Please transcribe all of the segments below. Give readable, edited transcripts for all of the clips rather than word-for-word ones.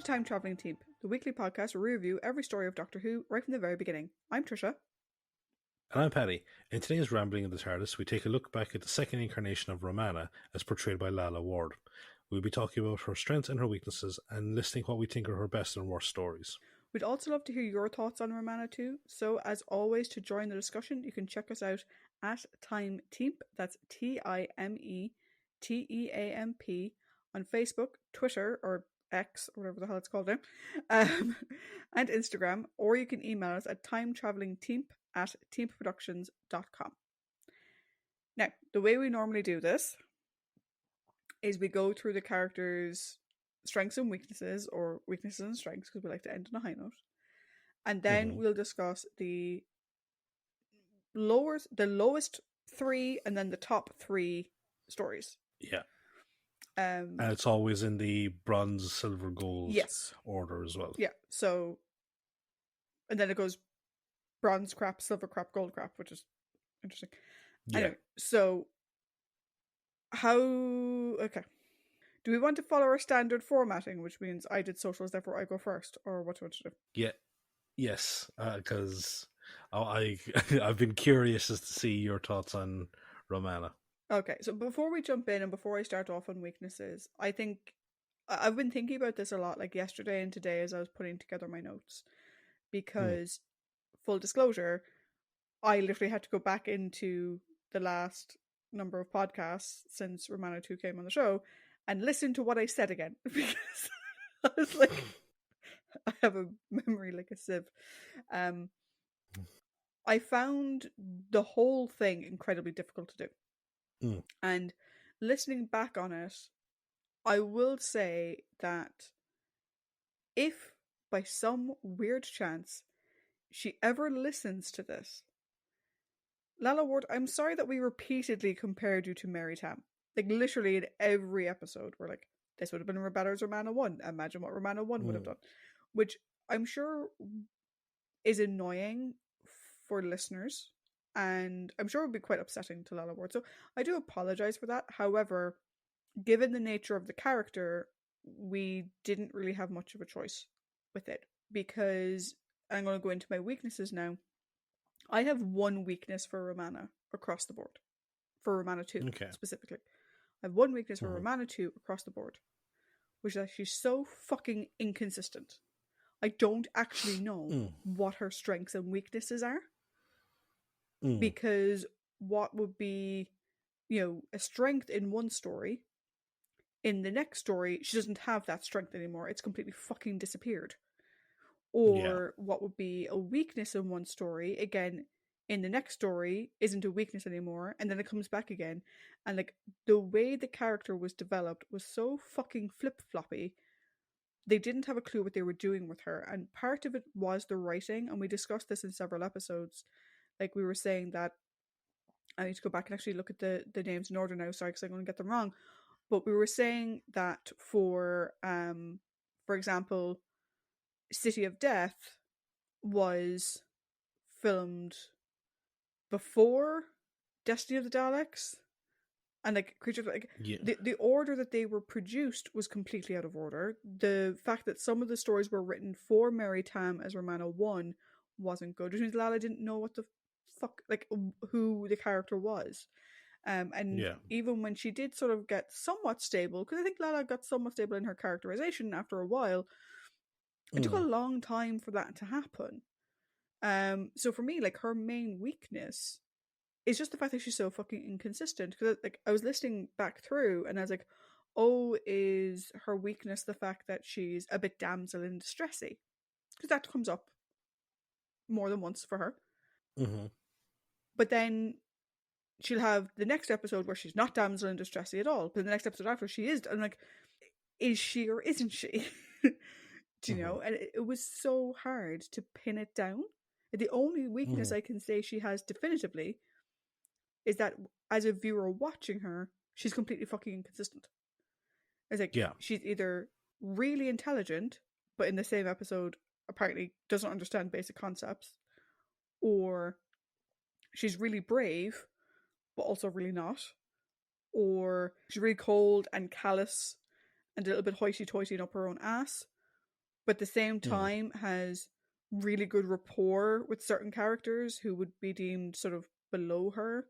Time Travelling Team, the weekly podcast where we review every story of Doctor Who right from the very beginning. I'm Tricia. And I'm Paddy. In today's Rambling in the TARDIS, we take a look back at the second incarnation of Romana, as portrayed by Lalla Ward. We'll be talking about her strengths and her weaknesses, and listing what we think are her best and worst stories. We'd also love to hear your thoughts on Romana II, so as always, to join the discussion, you can check us out at Time Teamp, that's TIMETEAMP, on Facebook, Twitter, or X, or whatever the hell it's called now, and Instagram, or you can email us at timetravelingteamp@teamproductions.com. Now, the way we normally do this is we go through the characters' strengths and weaknesses, or weaknesses and strengths, because we like to end on a high note, and then we'll discuss the lowest three, and then the top three stories. Yeah. And it's always in the bronze, silver, gold order as well. Yeah. So, and then it goes bronze crap, silver crap, gold crap, which is interesting. Yeah. Anyway, so okay. Do we want to follow our standard formatting, which means I did socials, therefore I go first, or what do you want to do? Yeah. Yes, because I've been curious as to see your thoughts on Romana. Okay, so before we jump in and before I start off on weaknesses, I think I've been thinking about this a lot, like yesterday and today as I was putting together my notes, because full disclosure, I literally had to go back into the last number of podcasts since Romana II came on the show and listen to what I said again, because I was like, I have a memory like a sieve. I found the whole thing incredibly difficult to do. And listening back on it, I will say that if by some weird chance she ever listens to this, Lalla Ward, I'm sorry that we repeatedly compared you to Mary Tam. Like literally in every episode, we're like, this would have been better Romana 1. Imagine what Romana 1 would have done. Which I'm sure is annoying for listeners. And I'm sure it would be quite upsetting to Lalla Ward. So I do apologise for that. However, given the nature of the character, we didn't really have much of a choice with it. Because I'm going to go into my weaknesses now. I have one weakness for Romana across the board. For Romana 2 specifically. I have one weakness for Romana 2 across the board. Which is that she's so fucking inconsistent. I don't actually know what her strengths and weaknesses are. Because what would be, a strength in one story, in the next story, she doesn't have that strength anymore. It's completely fucking disappeared. Or what would be a weakness in one story, again, in the next story, isn't a weakness anymore, and then it comes back again. And, like, the way the character was developed was so fucking flip-floppy. They didn't have a clue what they were doing with her. And part of it was the writing, and we discussed this in several episodes. Like, we were saying that, I need to go back and actually look at the names in order now, sorry, because I'm going to get them wrong. But we were saying that for example, City of Death was filmed before Destiny of the Daleks. And, like, Creatures, like, the order that they were produced was completely out of order. The fact that some of the stories were written for Mary Tam as Romana 1 wasn't good, which means Lalla didn't know what the fuck, like, who the character was. Even when she did sort of get somewhat stable, because I think Lalla got somewhat stable in her characterization after a while, it took a long time for that to happen. So for me, like, her main weakness is just the fact that she's so fucking inconsistent. Because, like, I was listening back through and I was like, oh, is her weakness the fact that she's a bit damsel in distressy? Because that comes up more than once for her. But then she'll have the next episode where she's not damsel in distressy at all. But the next episode after, she is. I'm like, is she or isn't she? Do you know? And it was so hard to pin it down. The only weakness I can say she has definitively is that as a viewer watching her, she's completely fucking inconsistent. It's like, she's either really intelligent, but in the same episode apparently doesn't understand basic concepts, or she's really brave, but also really not, or she's really cold and callous and a little bit hoity-toity and up her own ass, but at the same time has really good rapport with certain characters who would be deemed sort of below her,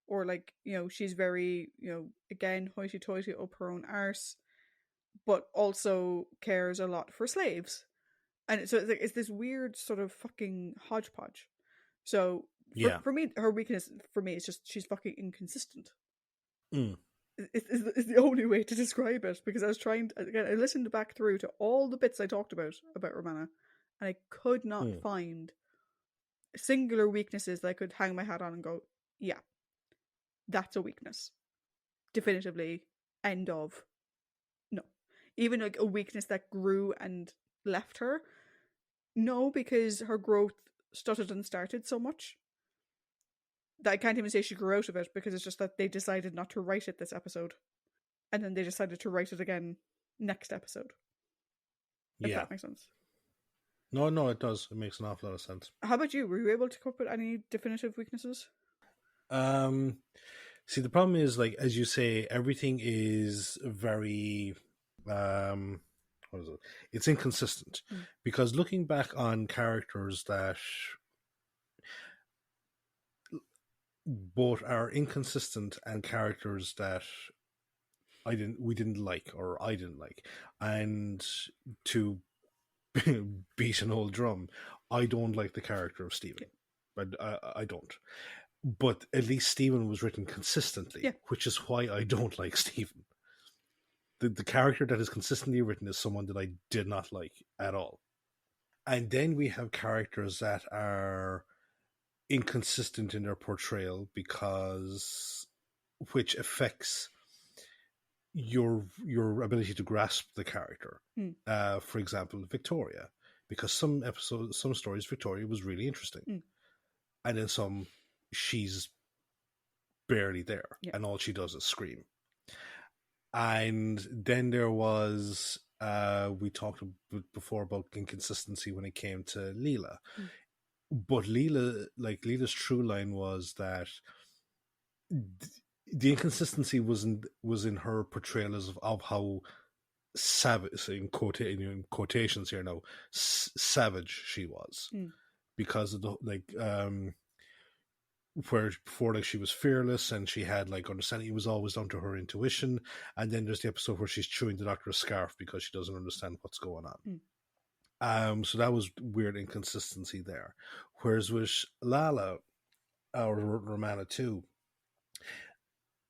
or like, she's very, again, hoity-toity, up her own arse, but also cares a lot for slaves. And so it's this weird sort of fucking hodgepodge. So Yeah. for me, her weakness for me is just she's fucking inconsistent. Mm. Is the only way to describe it, because I was trying to, again, I listened back through to all the bits I talked about Romana, and I could not find singular weaknesses that I could hang my hat on and go, yeah, that's a weakness. Definitively, end of. No. Even like a weakness that grew and left her. No, because her growth stuttered and started so much that I can't even say she grew out of it, because it's just that they decided not to write it this episode. And then they decided to write it again next episode. If that makes sense. No, it does. It makes an awful lot of sense. How about you? Were you able to come up with any definitive weaknesses? See, the problem is, like, as you say, everything is very, what is it? It's inconsistent. Because looking back on characters that both are inconsistent and characters that we didn't like, or I didn't like, and to beat an old drum, I don't like the character of Stephen. But I don't. But at least Stephen was written consistently, which is why I don't like Stephen. The character that is consistently written is someone that I did not like at all. And then we have characters that are inconsistent in their portrayal, because which affects your ability to grasp the character. For example, Victoria, because some stories Victoria was really interesting, and in some she's barely there, and all she does is scream. And then there was we talked before about inconsistency when it came to Leela, but Leela's true line was that the inconsistency was in her portrayal of how savage, in quotations here now, savage she was, because of the where before, like, she was fearless and she had like understanding. It was always down to her intuition. And then there's the episode where she's chewing the doctor a scarf because she doesn't understand what's going on. So that was weird inconsistency there. Whereas with Lala, or Romana II,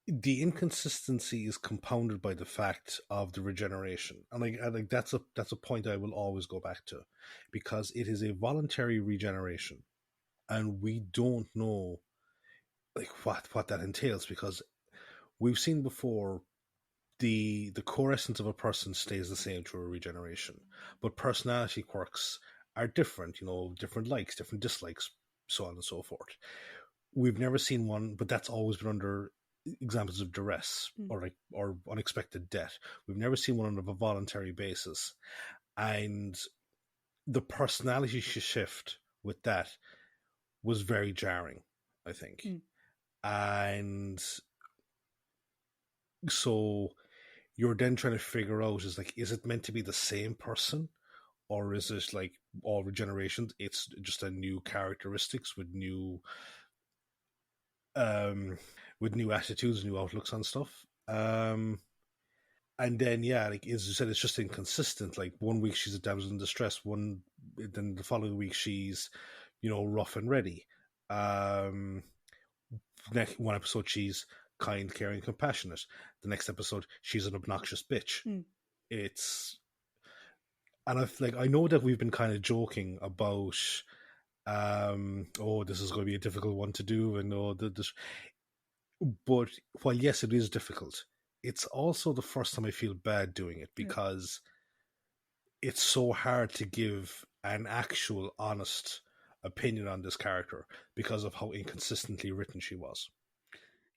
the inconsistency is compounded by the fact of the regeneration, and like that's a point I will always go back to, because it is a voluntary regeneration, and we don't know like what that entails, because we've seen before the core essence of a person stays the same through a regeneration, but personality quirks are different, different likes, different dislikes, so on and so forth. We've never seen one, but that's always been under examples of duress or unexpected death. We've never seen one on a voluntary basis, and the personality shift with that was very jarring, I think. And so you're then trying to figure out, is it meant to be the same person, or is it like all regenerations? It's just a new characteristics with new attitudes, new outlooks on stuff. And then like as you said, it's just inconsistent. Like one week she's a damsel in distress, then the following week she's rough and ready. Next one episode she's kind, caring, compassionate. The next episode she's an obnoxious bitch. It's, and I know that we've been kind of joking about this is going to be a difficult one to do, and but while yes, it is difficult, it's also the first time I feel bad doing it, because it's so hard to give an actual honest opinion on this character because of how inconsistently written she was.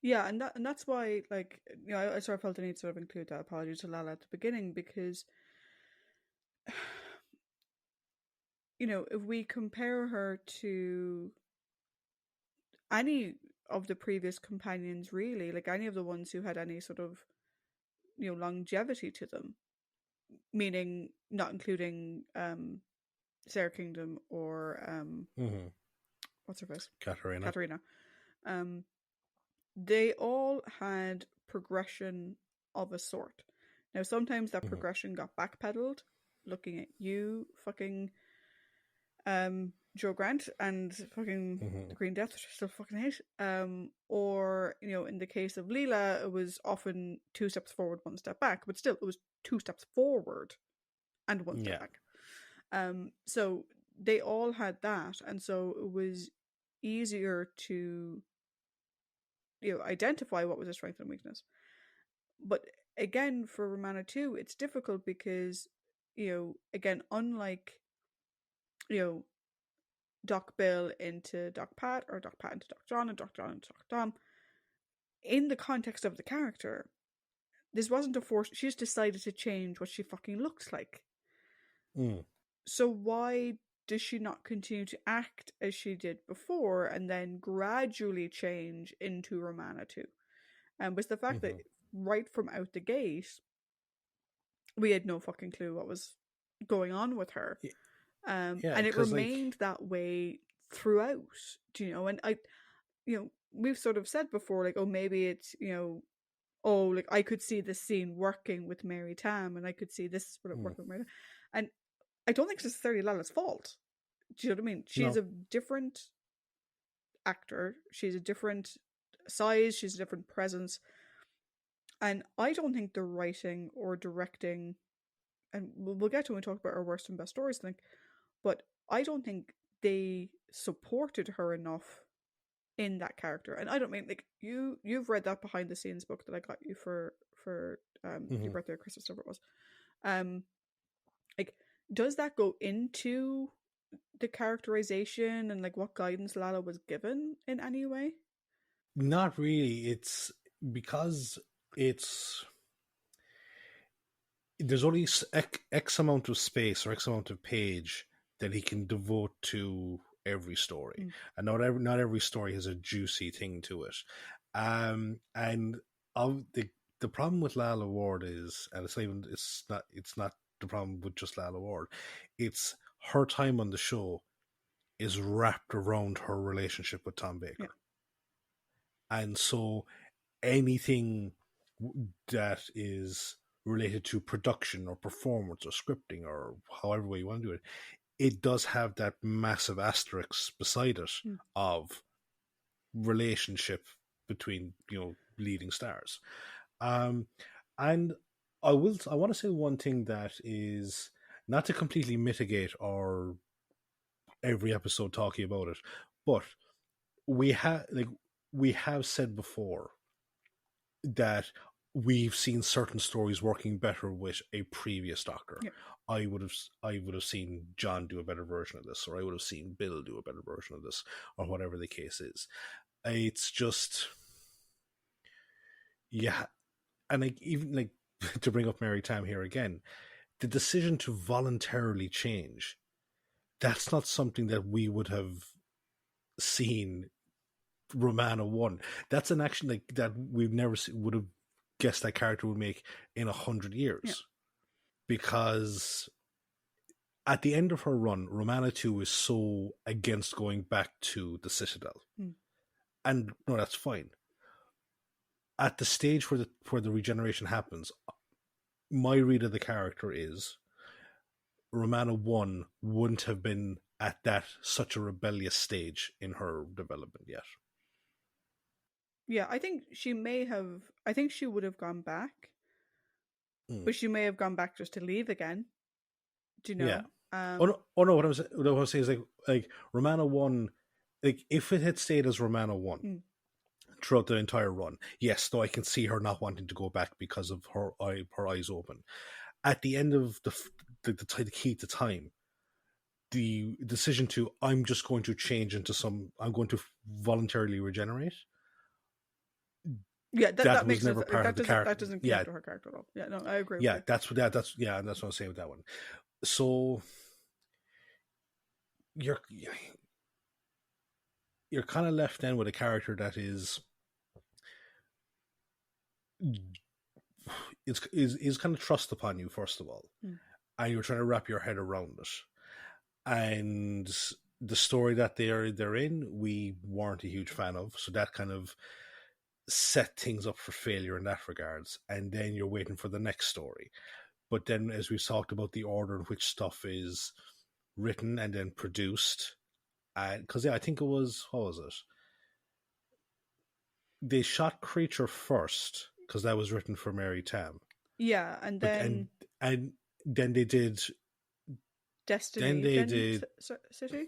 Yeah, and that's why, like, I sort of felt the need to sort of include that apology to Lala at the beginning, because if we compare her to any of the previous companions, really, like any of the ones who had any sort of longevity to them, meaning not including Sarah Kingdom or what's her face? Katarina. They all had progression of a sort. Now, sometimes that progression got backpedaled, looking at you, fucking Joe Grant and fucking the Green Death, which I still fucking hate. Or, in the case of Leela, it was often 2 steps forward, 1 step back, but still, it was 2 steps forward and 1 step back. So they all had that, and so it was easier to identify what was a strength and weakness. But again, for Romana II, it's difficult because, again, unlike, Doc Bill into Doc Pat, or Doc Pat into Doc John, and Doc John into Doc Dom, in the context of the character, this wasn't a force. She just decided to change what she fucking looks like. So why does she not continue to act as she did before and then gradually change into Romana II? Was the fact that right from out the gate, we had no fucking clue what was going on with her. And it remained that way throughout, and we've sort of said before, like, oh, maybe it's, like, I could see this scene working with Mary Tam, and I could see this working with Mary Tam. And I don't think it's necessarily Lala's fault. Do you know what I mean? She's a different actor. She's a different size. She's a different presence. And I don't think the writing or directing, and we'll get to when we talk about our worst and best stories, I think, but I don't think they supported her enough in that character. And I don't mean, like, you've read that behind the scenes book that I got you for your birthday or Christmas, whatever it was. Like, does that go into the characterization and like what guidance Lala was given in any way? Not really. It's because there's only X amount of space or X amount of page that he can devote to every story, and not every story has a juicy thing to it. And the problem with Lala Ward is, and it's not the problem with just Lala Ward, it's her time on the show is wrapped around her relationship with Tom Baker. And so anything that is related to production or performance or scripting or however way you want to do it, it does have that massive asterisk beside it of relationship between, leading stars. And I want to say one thing that is not to completely mitigate our every episode talking about it, but we have said before that we've seen certain stories working better with a previous Doctor. Yeah. I would have seen John do a better version of this, or I would have seen Bill do a better version of this, or whatever the case is. It's just, and like, even like to bring up Mary Tam here again, the decision to voluntarily change, that's not something that we would have seen Romana 1. That's an action like that we've never would have guessed that character would make in 100 years. Because at the end of her run, Romana 2 is so against going back to the Citadel. And no, that's fine. At the stage where the regeneration happens, my read of the character is Romana 1 wouldn't have been at such a rebellious stage in her development yet. Yeah, I think she would have gone back, but she may have gone back just to leave again. Do you know? Yeah. What I'm saying is like Romana 1, like if it had stayed as Romana 1 throughout the entire run, yes, though I can see her not wanting to go back because of her eyes open. At the end of the key to time, the decision to I'm just going to change into I'm going to voluntarily regenerate. Yeah, that was never part of the character. That doesn't connect to her character at all. Yeah, no, I agree. Yeah, that's what I'm saying with that one. So you're kind of left then with a character that is is kind of thrust upon you first of all, and you're trying to wrap your head around it. And the story that they're in, we weren't a huge fan of, so that kind of set things up for failure in that regards. And then you're waiting for the next story. But then, as we've talked about, the order in which stuff is written and then produced, because I think it was, what was it? They shot Creature first because that was written for Mary Tam. Yeah, and then and then they did Destiny. Then they did City.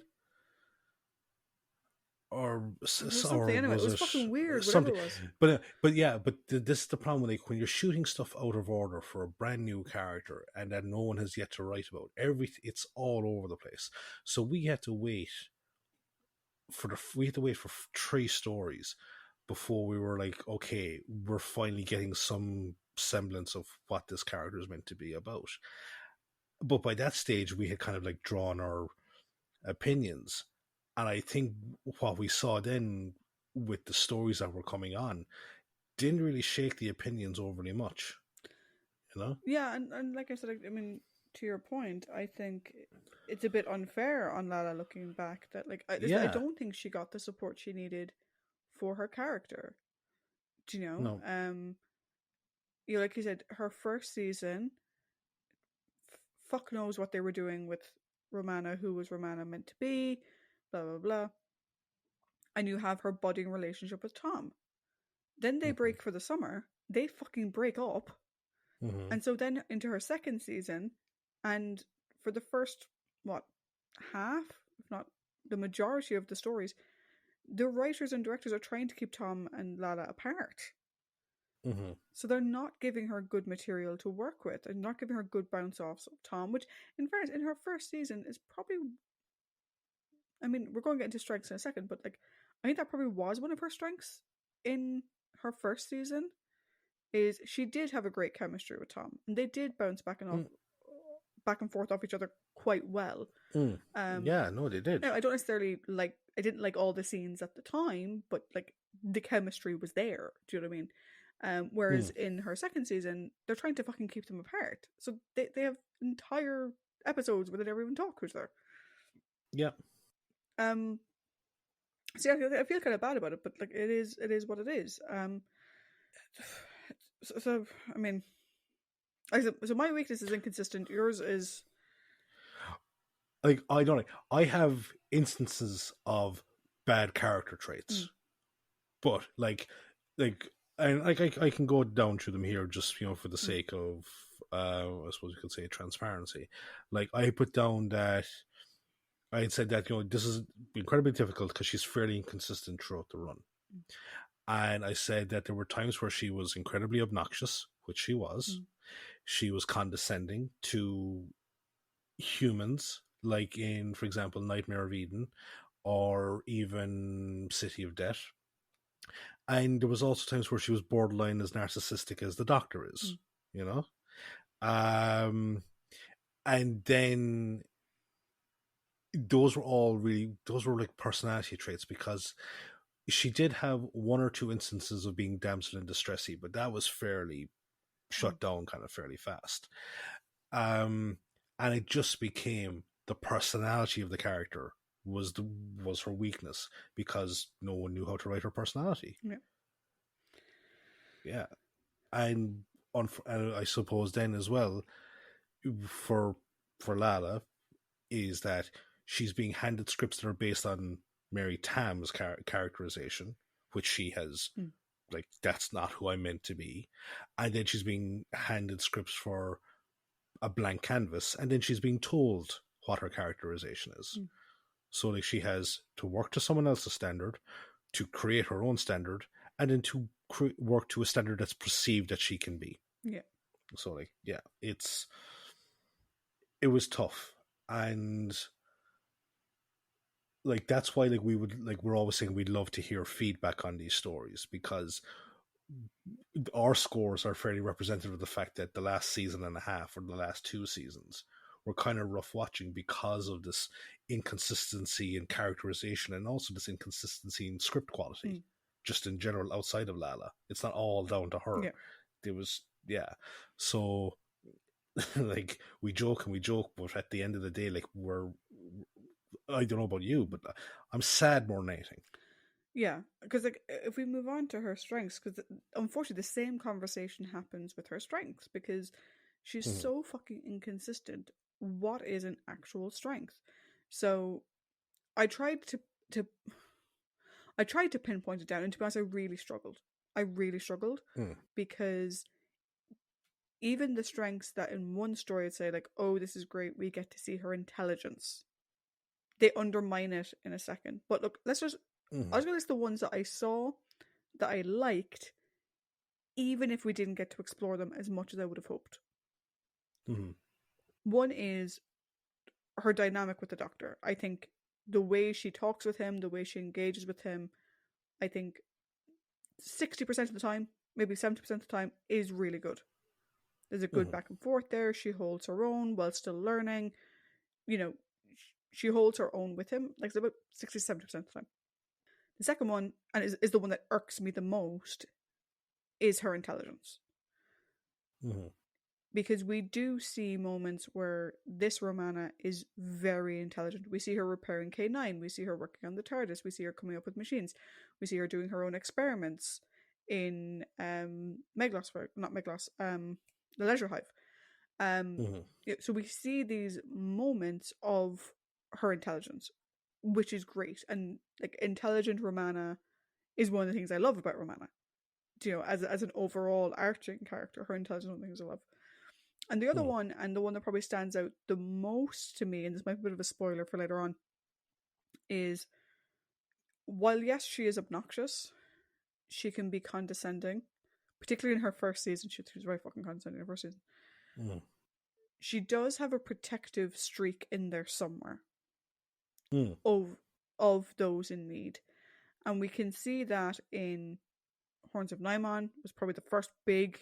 Or something anyway. It was fucking weird. Something. Whatever it was. But this is the problem. Like when you're shooting stuff out of order for a brand new character and that no one has yet to write about, it's all over the place. So we had to wait for 3 stories before we were like, okay, we're finally getting some semblance of what this character is meant to be about. But by that stage, we had kind of like drawn our opinions. And I think what we saw then with the stories that were coming on didn't really shake the opinions overly much, you know? Yeah, and like I said, I mean, to your point, I think it's a bit unfair on Lala looking back that, like, I don't think she got the support she needed for her character. Do you know? No. Like you said, her first season, fuck knows what they were doing with Romana, who was Romana meant to be, blah, blah, blah. And you have her budding relationship with Tom. Then they break for the summer. They fucking break up. Mm-hmm. And so then into her second season, and for the first, half, if not the majority of the stories, the writers and directors are trying to keep Tom and Lala apart. Mm-hmm. So they're not giving her good material to work with and not giving her good bounce offs of Tom, which, in fairness, in her first season is probably, I mean, we're going to get into strengths in a second, but like, I think that probably was one of her strengths in her first season, is she did have a great chemistry with Tom, and they did bounce back and forth off each other quite well. Yeah, no, they did. I don't necessarily I didn't like all the scenes at the time, but like the chemistry was there. Do you know what I mean? Whereas in her second season, they're trying to fucking keep them apart. So they have entire episodes where they never even talk to each other. Yeah. So yeah, I feel kind of bad about it, but like it is what it is. So I mean, so my weakness is inconsistent. Yours is like I don't know. I have instances of bad character traits, but and I can go down through them here just for the sake of I suppose you could say transparency. Like I put down that I had said that this is incredibly difficult because she's fairly inconsistent throughout the run. And I said that there were times where she was incredibly obnoxious, which she was. She was condescending to humans, like in, for example, Nightmare of Eden, or even City of Death. And there was also times where she was borderline as narcissistic as the Doctor is, And then those were like personality traits, because she did have 1 or 2 instances of being damsel in distressy, but that was fairly shut down kind of fairly fast. And it just became the personality of the character was her weakness, because no one knew how to write her personality. Yeah. And I suppose then as well, for Lala, is that she's being handed scripts that are based on Mary Tam's characterization, which she has like, that's not who I'm meant to be. And then she's being handed scripts for a blank canvas, and then she's being told what her characterization is. So like, she has to work to someone else's standard, to create her own standard, and then to work to a standard that's perceived that she can be. Yeah. So like, yeah, it was tough. And like, that's why like we're always saying we'd love to hear feedback on these stories, because our scores are fairly representative of the fact that the last season and a half, or the last 2 seasons, were kind of rough watching because of this inconsistency in characterization, and also this inconsistency in script quality, just in general outside of Lala. It's not all down to her. Yeah. There was yeah. So like we joke and we joke, but at the end of the day, like I don't know about you, but I'm sad more than anything. Yeah, because like if we move on to her strengths, because unfortunately the same conversation happens with her strengths because she's Mm-hmm. so fucking inconsistent. What is an actual strength? So I tried to I tried to pinpoint it down, and to be honest, I really struggled. I really struggled Mm. because even the strengths that in one story I'd say like, oh, this is great, we get to see her intelligence. They undermine it in a second. But look, I Mm-hmm. was gonna list the ones that I saw that I liked, even if we didn't get to explore them as much as I would have hoped. Mm-hmm. One is her dynamic with the Doctor. I think the way she talks with him, the way she engages with him, I think 60% of the time, maybe 70% of the time, is really good. There's a good Mm-hmm. back and forth there. She holds her own while still learning. You know, she holds her own with him, like about 60 70% of the time. The second one, and is the one that irks me the most, is her intelligence. Mm-hmm. Because we do see moments where this Romana is very intelligent. We see her repairing K9, we see her working on the TARDIS, we see her coming up with machines, we see her doing her own experiments in Meglos, not Meglos, the Leisure Hive. Um, Mm-hmm. so we see these moments of her intelligence, which is great. And like intelligent Romana is one of the things I love about Romana. You know, as an overall arching character, her intelligence is one of the things I love. And the other Mm-hmm. one, and the one that probably stands out the most to me, and this might be a bit of a spoiler for later on, is while yes, she is obnoxious, she can be condescending, particularly in her first season. She was very fucking condescending in her first season. Mm-hmm. She does have a protective streak in there somewhere Mm-hmm. of those in need, and we can see that in Horns of Nymon was probably the first big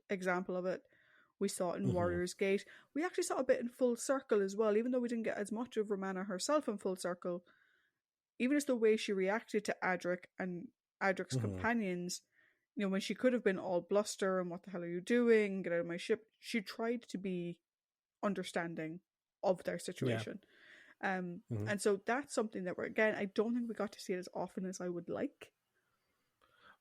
example of it. We saw it in Mm-hmm. Warrior's Gate. We actually saw a bit in Full Circle as well, even though we didn't get as much of Romana herself in Full Circle. Even as the way she reacted to Adric and Adric's Mm-hmm. companions, you know, when she could have been all bluster and what the hell are you doing, get out of my ship, she tried to be understanding of their Yeah. situation. Mm-hmm. And so that's something that again, I don't think we got to see it as often as I would like,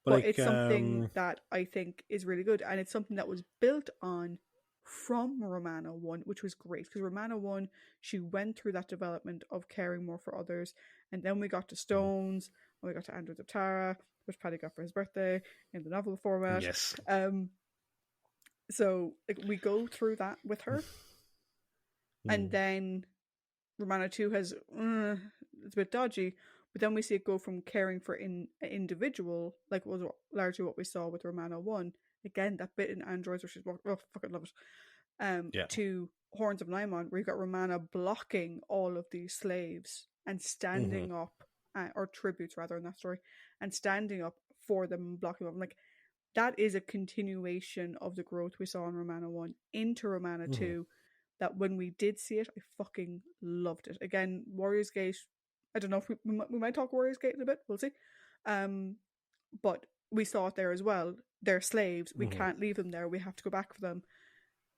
But but like, it's something that I think is really good, and it's something that was built on from Romana 1, which was great because Romana 1, she went through that development of caring more for others, and then we got to Stones, and we got to Androids of Tara, which Paddy got for his birthday in the novel format. yes. So like, we go through that with her, and Mm-hmm. then Romana 2 has it's a bit dodgy, but then we see it go from caring for an individual, like was largely what we saw with Romana 1. Again, that bit in Androids where she's walking, oh, fucking love it. Yeah. To Horns of Nymon, where you've got Romana blocking all of these slaves and Mm-hmm. standing up, or tributes rather in that story, and standing up for them and blocking them. Like, that is a continuation of the growth we saw in Romana 1 into Romana Mm-hmm. 2, that when we did see it, I fucking loved it. Again, Warriors Gate, I don't know if we might talk Warriors Gate in a bit, we'll see. But we saw it there as well. They're slaves, we Mm-hmm. can't leave them there, we have to go back for them.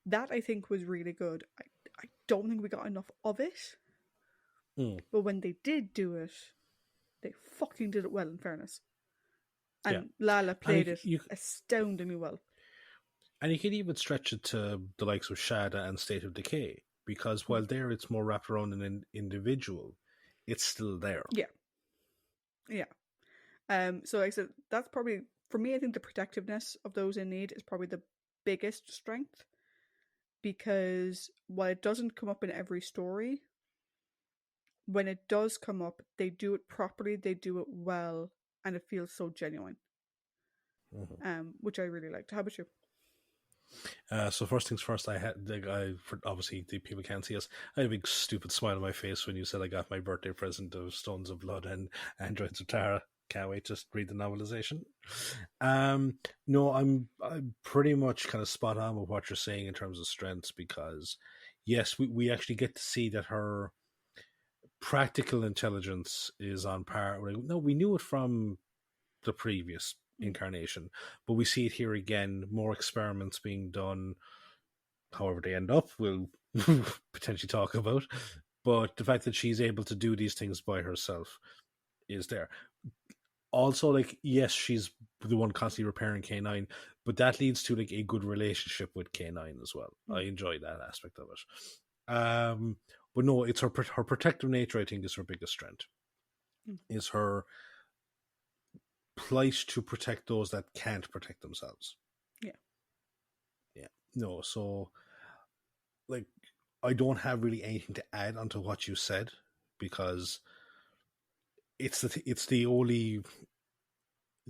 That I think was really good. I don't think we got enough of it, Mm. but when they did do it, they fucking did it well, in fairness. Yeah. And Lala And played it astoundingly well. and you can even stretch it to the likes of Shada and State of Decay, because while there it's more wrapped around an individual, it's still there. Yeah. Yeah. So like I said, that's probably, for me, I think the protectiveness of those in need is probably the biggest strength, because while it doesn't come up in every story, when it does come up, they do it properly, they do it well, and it feels so genuine. Which I really liked. How about you? So first things first, I had the guy. For obviously, the people can't see us. I had a big stupid smile on my face when you said I got my birthday present of Stones of Blood and Androids of Tara. Can't wait to read the novelization. No, I'm pretty much kind of spot on with what you're saying in terms of strengths, because yes, we actually get to see that her practical intelligence is on par. No, we knew it from the previous incarnation. But we see it here again, more experiments being done. However they end up, we'll potentially talk about. But the fact that she's able to do these things by herself is there. Also, like, yes, she's the one constantly repairing K9, but that leads to like a good relationship with K9 as well. I enjoy that aspect of it. But no, it's her protective nature. I think is her biggest strength. Is her plight to protect those that can't protect themselves. Yeah. No, so like I don't have really anything to add onto what you said because it's the only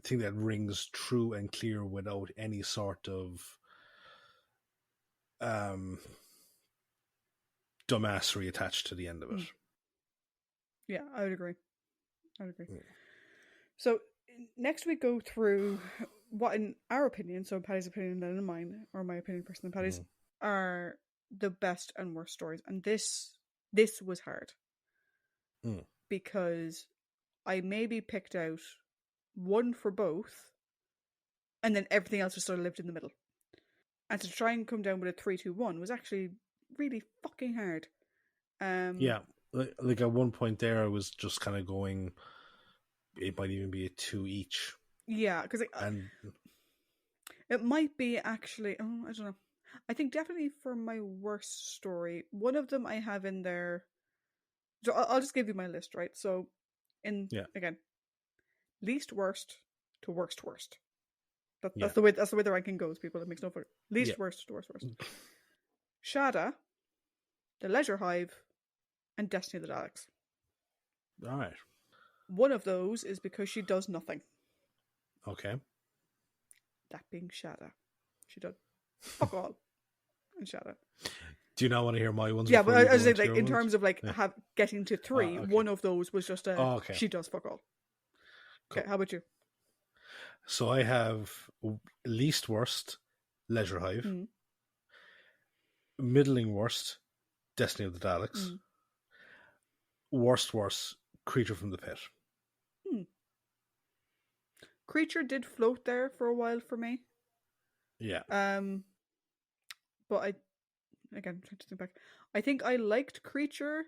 thing that rings true and clear without any sort of dumbassery attached to the end of it. Yeah, I would agree. So next we go through what, in our opinion, so Paddy's opinion then in mine, or my opinion personally, Paddy's, are the best and worst stories. And this was hard. Because I maybe picked out one for both, and then everything else just sort of lived in the middle. And to try and come down with a 3-2-1 was actually really fucking hard. Yeah, like at one point there, I was just kind of going. It might even be a 2 each. Yeah, because it might be actually. Oh, I don't know. I think definitely for my worst story, one of them I have in there. So I'll just give you my list, right? So, again, least worst to worst. That's the way the ranking goes, people. It makes no difference. Least worst to worst. Shada, the Leisure Hive, and Destiny of the Daleks. All right. One of those is because she does nothing. Okay. That being Shada. She does fuck all in Shada. Do you not want to hear my ones? Yeah, but I was saying, like, in terms of like getting to 3, okay. one of those was just she does fuck all. Cool. Okay, how about you? So I have least worst, Leisure Hive. Middling worst, Destiny of the Daleks. Worst, Creature from the Pit. Creature did float there for a while for me. Yeah. But again, I'm trying to think back. I think I liked Creature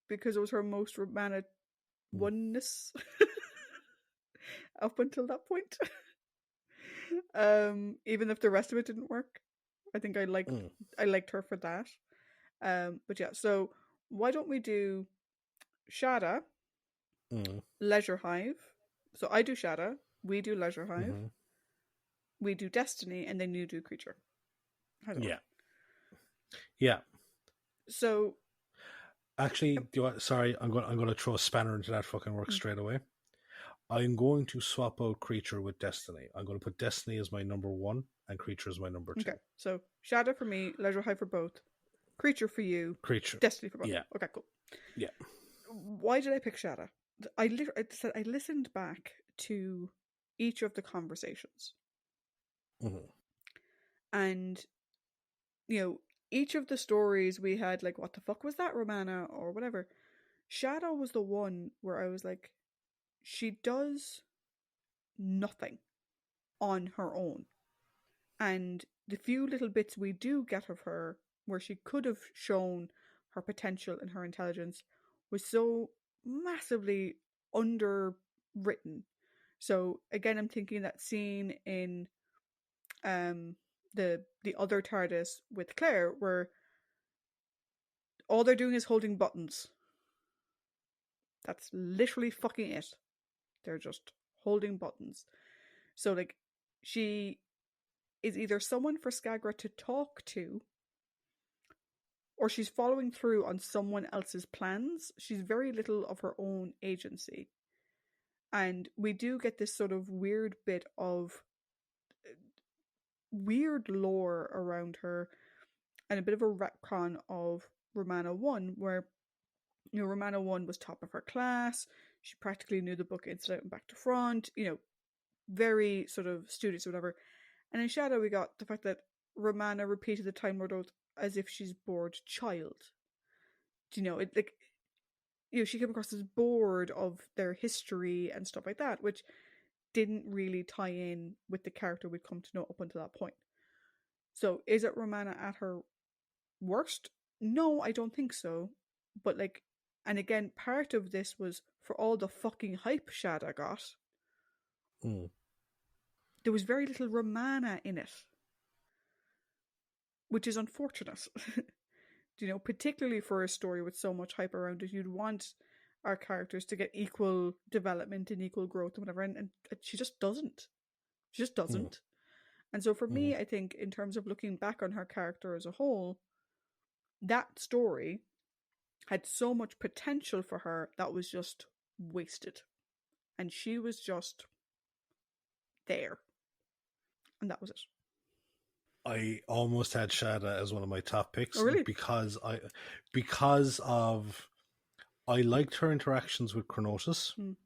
because it was her most Romana oneness up until that point. Even if the rest of it didn't work, I think I liked her for that. But yeah, so why don't we do Shada, Leisure Hive? So I do Shada, we do Leisure Hive, we do Destiny, and then you do Creature. Yeah. So actually, sorry, I'm going to throw a spanner into that fucking work straight away. I'm going to swap out Creature with Destiny. I'm going to put Destiny as my number 1 and Creature as my number 2. Okay, so Shada for me, Leisure Hive for both, Creature for you, Destiny for both. Yeah. Okay, cool. Yeah. Why did I pick Shada? I listened back to each of the conversations. And, each of the stories we had, like, what the fuck was that, Romana, or whatever. Shada was the one where I was like, she does nothing on her own. And the few little bits we do get of her, where she could have shown her potential and her intelligence, was so massively underwritten. So again, I'm thinking that scene in the other TARDIS with Claire, where all they're doing is holding buttons. That's literally fucking it. They're just holding buttons. So, like, she is either someone for Skagra to talk to, or she's following through on someone else's plans. She's very little of her own agency. And we do get this sort of weird bit of weird lore around her, and a bit of a retcon of Romana 1, where Romana 1 was top of her class. She practically knew the book inside out and back to front, very sort of studious or whatever. And in Shadow, we got the fact that Romana repeated the Time Lord Oath as if she's bored child. She came across as bored of their history and stuff like that, which didn't really tie in with the character we'd come to know up until that point. So is it Romana at her worst? No, I don't think so. But like, and again, part of this was for all the fucking hype Shada got. There was very little Romana in it, which is unfortunate. Particularly for a story with so much hype around it, you'd want our characters to get equal development and equal growth and whatever, and she just doesn't. She just doesn't. And so for me, I think in terms of looking back on her character as a whole, that story had so much potential for her that was just wasted. And she was just there. And that was it. I almost had Shada as one of my top picks. Oh, really? Because I liked her interactions with Chronotis, and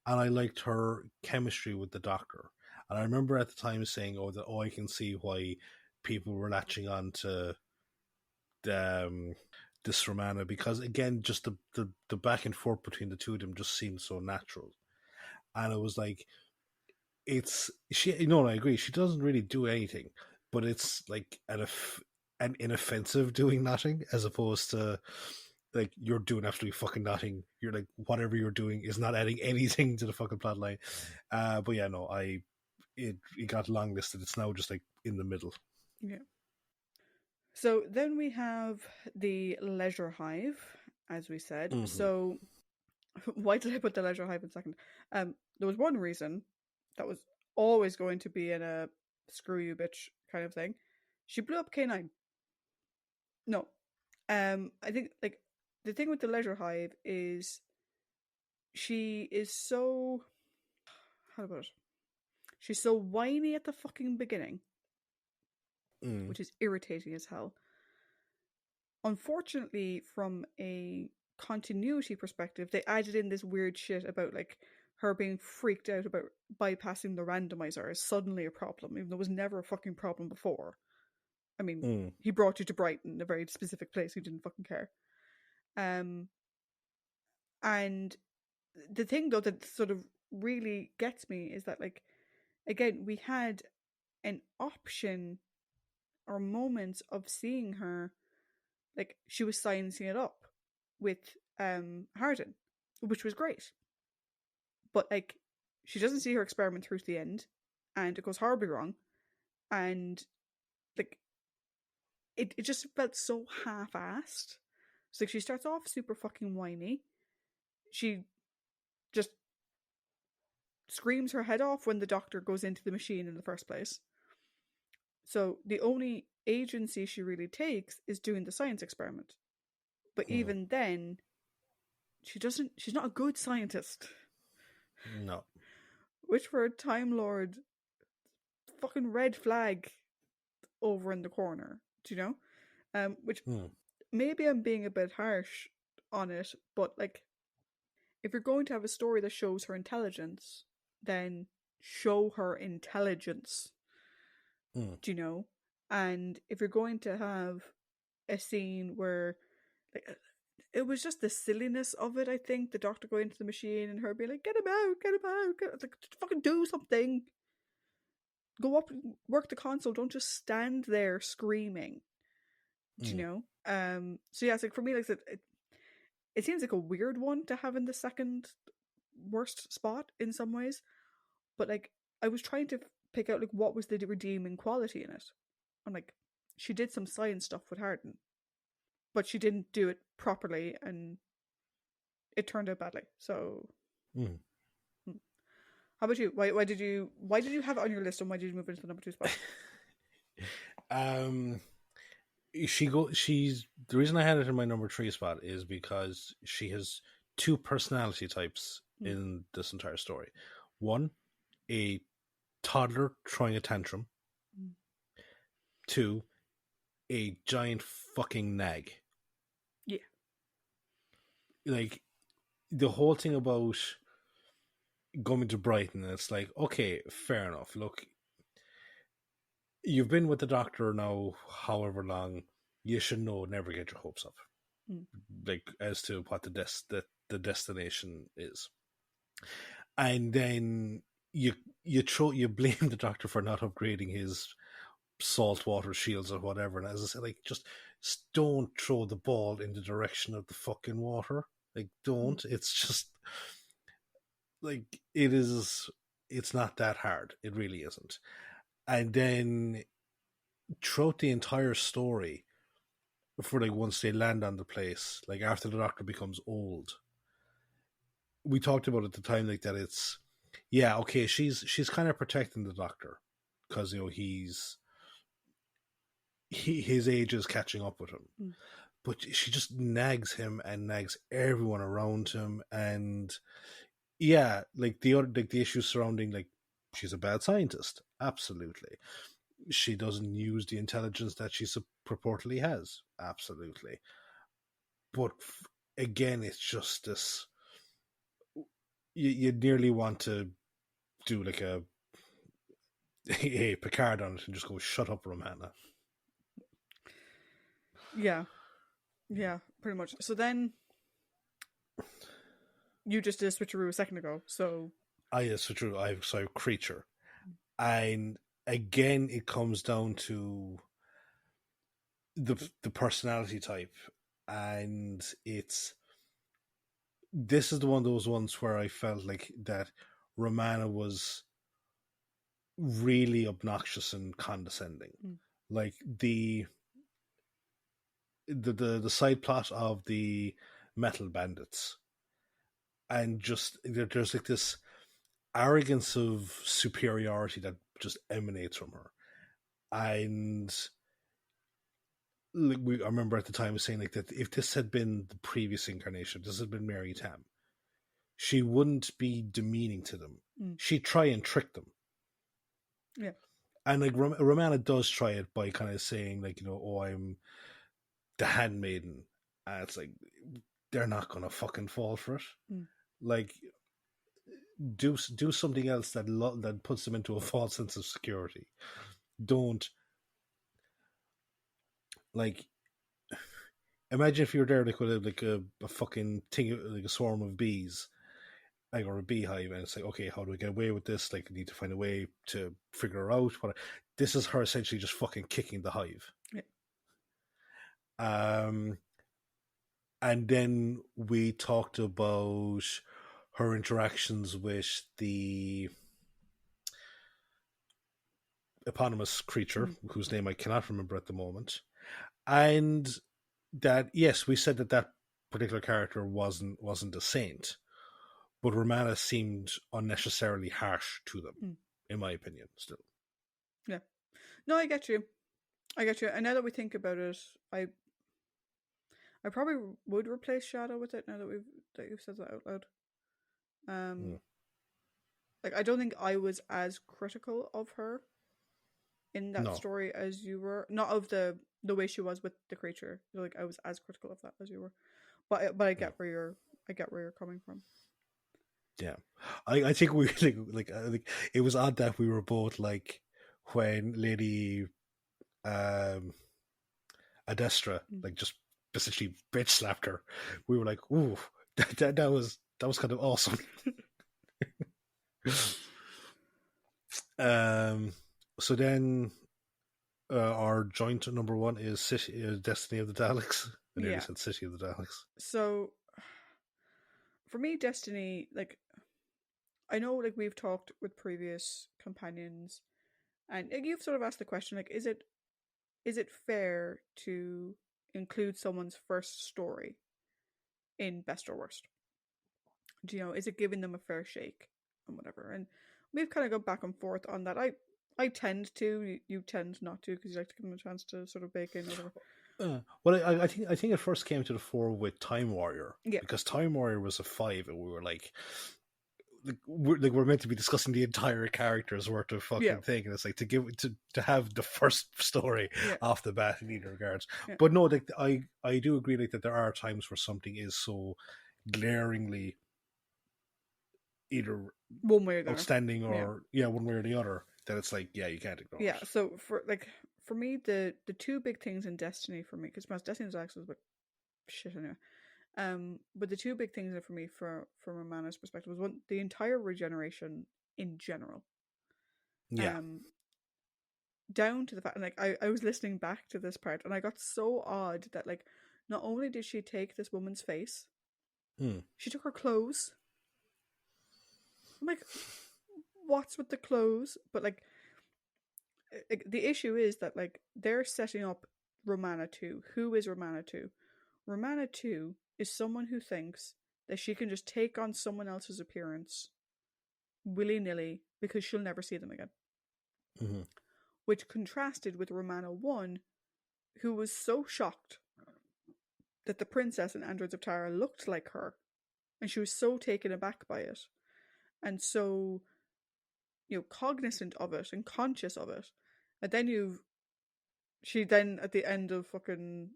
I liked her chemistry with the Doctor. And I remember at the time saying, I can see why people were latching on to this Romana, because again, just the back and forth between the two of them just seemed so natural. And it was like, I agree, she doesn't really do anything, but it's like an inoffensive doing nothing, as opposed to like you're doing absolutely fucking nothing. You're like, whatever you're doing is not adding anything to the fucking plotline. But yeah, no, it got long listed. It's now just like in the middle. Yeah. So then we have the Leisure Hive, as we said. So why did I put the Leisure Hive in second? There was one reason that was always going to be in a screw you bitch kind of thing. She blew up K9. No. I think like the thing with the Leisure Hive is she is so, how about it? She's so whiny at the fucking beginning, which is irritating as hell. Unfortunately, from a continuity perspective, they added in this weird shit about like her being freaked out about bypassing the randomizer is suddenly a problem, even though it was never a fucking problem before. I mean, he brought you to Brighton, a very specific place. He didn't fucking care. And the thing though that sort of really gets me is that, like, again, we had an option or moments of seeing her, like, she was sciencing it up with Harden, which was great. But, like, she doesn't see her experiment through to the end, and it goes horribly wrong. And, like, it just felt so half-assed. So, like, she starts off super fucking whiny. She just screams her head off when the Doctor goes into the machine in the first place. So the only agency she really takes is doing the science experiment. But even then, she's not a good scientist. No. Which for a Time Lord, fucking red flag over in the corner, do you know? Which maybe I'm being a bit harsh on it, but like, if you're going to have a story that shows her intelligence, then show her intelligence. Do you know? And if you're going to have a scene where, like, it was just the silliness of it, I think. The Doctor going into the machine and her being like, get him out, get him out. Like, fucking do something. Go up and work the console. Don't just stand there screaming. Do you know? So yeah, it's like, for me, like I said, it seems like a weird one to have in the second worst spot in some ways. But like, I was trying to pick out like what was the redeeming quality in it. I'm like, she did some science stuff with Harden, but she didn't do it properly, and it turned out badly. So, how about you? Why did you have it on your list, and why did you move it into the number 2 spot? She's the reason I had it in my number 3 spot is because she has 2 personality types in this entire story. One, a toddler throwing a tantrum. 2, a giant fucking nag. Yeah. Like, the whole thing about going to Brighton, it's like, okay, fair enough. Look, you've been with the Doctor now however long, you should know, never get your hopes up. Like, as to what the destination is. And then you blame the Doctor for not upgrading his saltwater shields or whatever. And as I said, like, just don't throw the ball in the direction of the fucking water. Like, don't. It's just like it's not that hard. It really isn't. And then throughout the entire story, for like once they land on the place, like after the Doctor becomes old, we talked about at the time like that it's yeah, okay, she's kind of protecting the Doctor because his age is catching up with him. But she just nags him and nags everyone around him, and yeah, like the issues surrounding, like, she's a bad scientist, absolutely. She doesn't use the intelligence that she purportedly has, absolutely. But again, it's just this. You nearly want to do like a Picard on it and just go, "Shut up, Romana." Yeah, pretty much. So then you just did a switcheroo a second ago. So Switcheroo. I saw creature, and again, it comes down to the personality type, and this is the one of those ones where I felt like that Romana was really obnoxious and condescending. Like the side plot of the metal bandits, and just there's like this arrogance of superiority that just emanates from her. And like I remember at the time saying like that if this had been the previous incarnation, this had been Mary Tam, she wouldn't be demeaning to them. She'd try and trick them. Yeah. And like Romana does try it by kind of saying like, oh, I'm the handmaiden. And it's like, they're not gonna fucking fall for it. Like, do something else that puts them into a false sense of security. Don't, like, imagine if you were there like with a fucking thing, like a swarm of bees, like, or a beehive, and it's like, okay, how do we get away with this? Like, I need to find a way to figure her out. This is her essentially just fucking kicking the hive. Yeah. And then we talked about her interactions with the eponymous creature, whose name I cannot remember at the moment. And that, yes, we said that particular character wasn't a saint, but Romana seemed unnecessarily harsh to them, in my opinion, still. Yeah. No, I get you. And now that we think about it, I probably would replace Shadow with it now that you've said that out loud. Like, I don't think I was as critical of her in that story as you were. Not of the way she was with the creature. Like, I was as critical of that as you were. But I get where you're coming from. Yeah, I think we like it was odd that we were both like when Lady Adestra like just essentially bitch slapped her. We were like, ooh, that was kind of awesome. So then our joint number one is Destiny of the Daleks. I nearly said City of the Daleks. So for me, Destiny, like, I know, like, we've talked with previous companions, and like, you've sort of asked the question, like, is it fair to include someone's first story in best or worst? Is it giving them a fair shake and whatever? And we've kind of gone back and forth on that. I tend to, you tend not to, because you like to give them a chance to sort of bake in whatever. Well, I think it first came to the fore with Time Warrior, yeah, because Time Warrior was a 5, and we were like we're meant to be discussing the entire character's worth of fucking thing, and it's like to have the first story off the bat in either regards. But no, like I do agree like that there are times where something is so glaringly either one way or the outstanding or one way or the other that it's like you can't ignore it. So for me, the two big things in Destiny for me, because Destiny's actually was about shit anyway. But the two big things for me from Romana's perspective was one, the entire regeneration in general. Yeah. Down to the fact, like, I was listening back to this part, and I got so odd that, like, not only did she take this woman's face, she took her clothes. I'm like, what's with the clothes? But, like, the issue is that, like, they're setting up Romana II. Who is Romana II? Romana II is someone who thinks that she can just take on someone else's appearance willy-nilly because she'll never see them again. Which contrasted with Romana I, who was so shocked that the princess in Androids of Tara looked like her, and she was so taken aback by it, and so, cognizant of it and conscious of it. And then she then at the end of fucking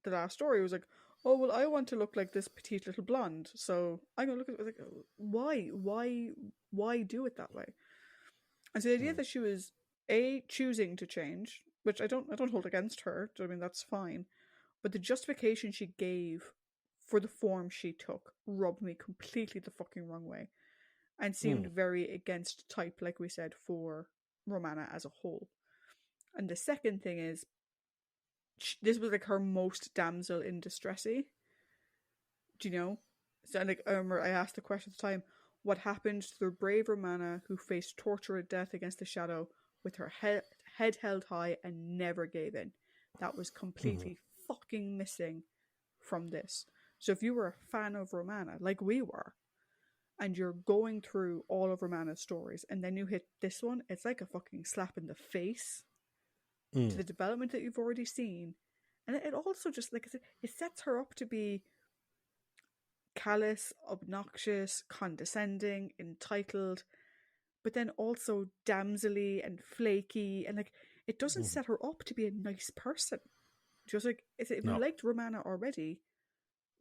the last story was like, oh, well, I want to look like this petite little blonde, so I'm gonna look at it. Like, why do it that way? And so the idea that she was choosing to change, which I don't hold against her. I mean, that's fine, but the justification she gave for the form she took rubbed me completely the fucking wrong way, and seemed very against type, like we said, for Romana as a whole. And the second thing is, this was like her most damsel in distressy. Do you know? So, like, I remember I asked the question at the time, what happened to the brave Romana who faced torture and death against the shadow with her head held high and never gave in? That was completely fucking missing from this. So if you were a fan of Romana, like we were, and you're going through all of Romana's stories, and then you hit this one, it's like a fucking slap in the face to the development that you've already seen. And it also just, like I said, it sets her up to be callous, obnoxious, condescending, entitled, but then also damselly and flaky, and, like, it doesn't set her up to be a nice person. Just like, if you liked Romana already,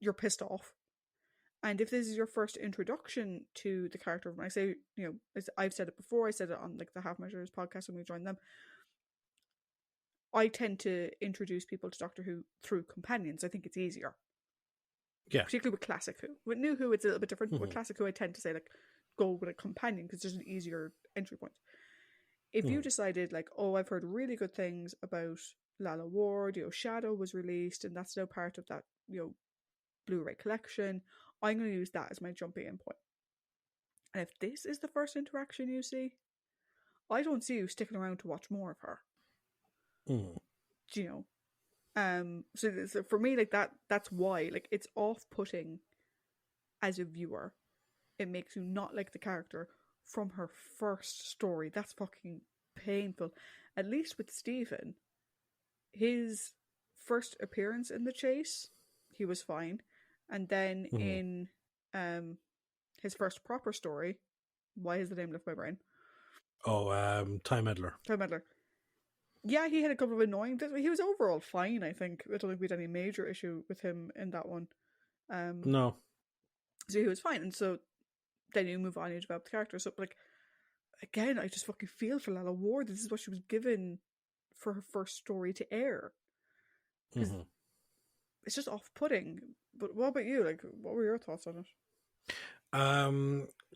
you're pissed off. And if this is your first introduction to the character, when I say, I've said it before, I said it on, like, the Half Measures podcast when we joined them, I tend to introduce people to Doctor Who through companions. I think it's easier. Yeah. Particularly with Classic Who. With New Who, it's a little bit different, but with Classic Who, I tend to say, like, go with a companion because there's an easier entry point. If you decided, like, oh, I've heard really good things about Lala Ward, Shadow was released, and that's now part of that, Blu-ray collection, I'm going to use that as my jumping in point. And if this is the first interaction you see, I don't see you sticking around to watch more of her. So for me, like, that's why, like, it's off-putting as a viewer. It makes you not like the character from her first story. That's fucking painful. At least with Stephen, his first appearance in The Chase, he was fine. And then in his first proper story, why has the name left my brain? Time Meddler. Time Meddler. Yeah, he had a couple of annoying things. He was overall fine, I think. I don't think we had any major issue with him in that one. No. So he was fine. And so then you move on, you develop the character. So, like, again, I just fucking feel for Lala Ward. This is what she was given for her first story to air. It's just off-putting. But what about you? Like, what were your thoughts on it?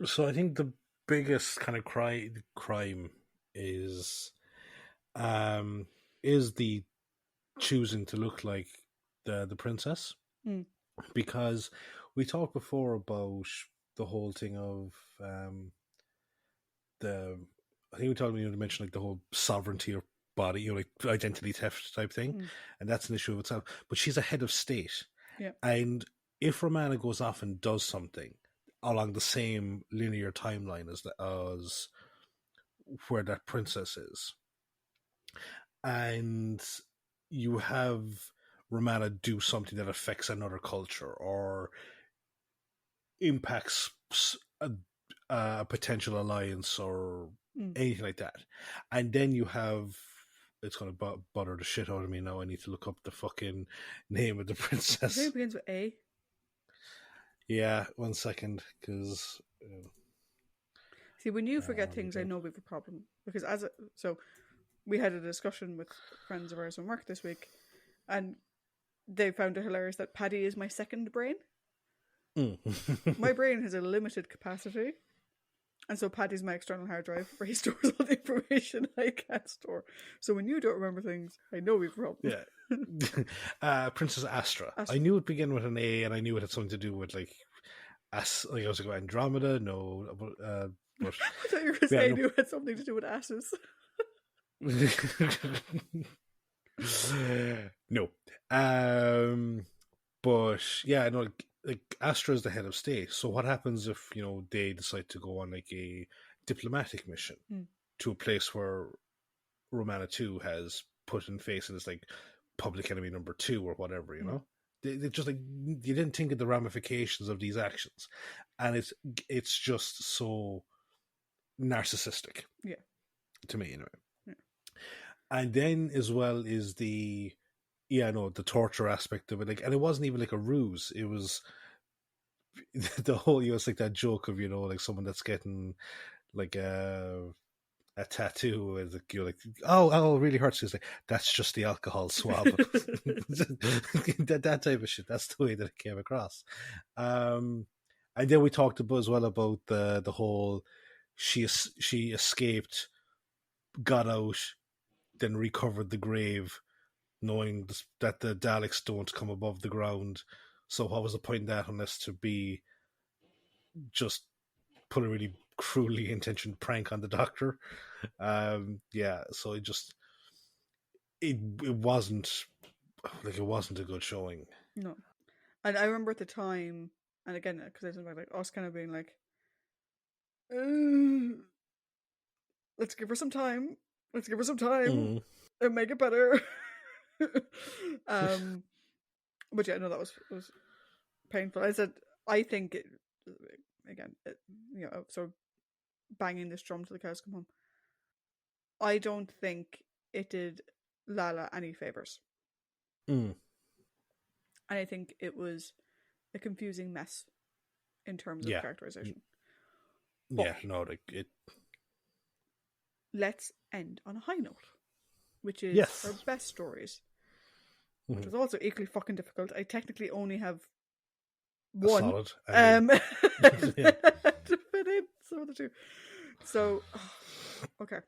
So I think the biggest kind of crime is the choosing to look like the princess, because we talked before about the whole thing of I think we talked, you mentioned, like, the whole sovereignty of body, like identity theft type thing, and that's an issue of itself. But she's a head of state, and if Romana goes off and does something along the same linear timeline as where that princess is, and you have Romana do something that affects another culture or impacts a potential alliance or anything like that, and then you have, it's going to bother the shit out of me now. I need to look up the fucking name of the princess. I think it begins with A. Yeah, 1 second, because see, when you forget things, I know we have a problem, because so we had a discussion with friends of ours from work this week, and they found it hilarious that Paddy is my second brain. My brain has a limited capacity, And so Paddy's my external hard drive where he stores all the information I can't store. So when you don't remember things, I know we've a problem. Yeah. Princess Astra. Astra. I knew it began with an A, and I knew it had something to do with like I was like Andromeda. No, but I thought you were going to say I knew it had something to do with asses. No. But yeah, no, like Astra is the head of state. So what happens if, they decide to go on like a diplomatic mission to a place where Romana II has put in face as like public enemy number 2 or whatever, you know? They just like you didn't think of the ramifications of these actions. And it's just so narcissistic. Yeah. To me, anyway. Yeah. And then as well is the torture aspect of it, like, and it wasn't even like a ruse. It was the whole, it's like that joke of like someone that's getting like a tattoo, and you're like, oh, it really hurts. It's like, that's just the alcohol swab. that type of shit. That's the way that it came across. And then we talked as well about the whole she escaped, got out, then recovered the grave, knowing that the Daleks don't come above the ground. So what was the point in that unless to be just put a really cruelly intentioned prank on the Doctor? So it wasn't a good showing. No. And I remember at the time, and again, because I was like us kind of being like, let's give her some time. Let's give her some time and make it better. But yeah, no, that was painful. I said, I think it, again, so banging this drum till the cows come home. I don't think it did Lala any favors. And I think it was a confusing mess in terms of characterization. But it. Let's end on a high note, which is our best stories, which was also equally fucking difficult. I technically only have one. Solid. To fit in some of the two. So, okay.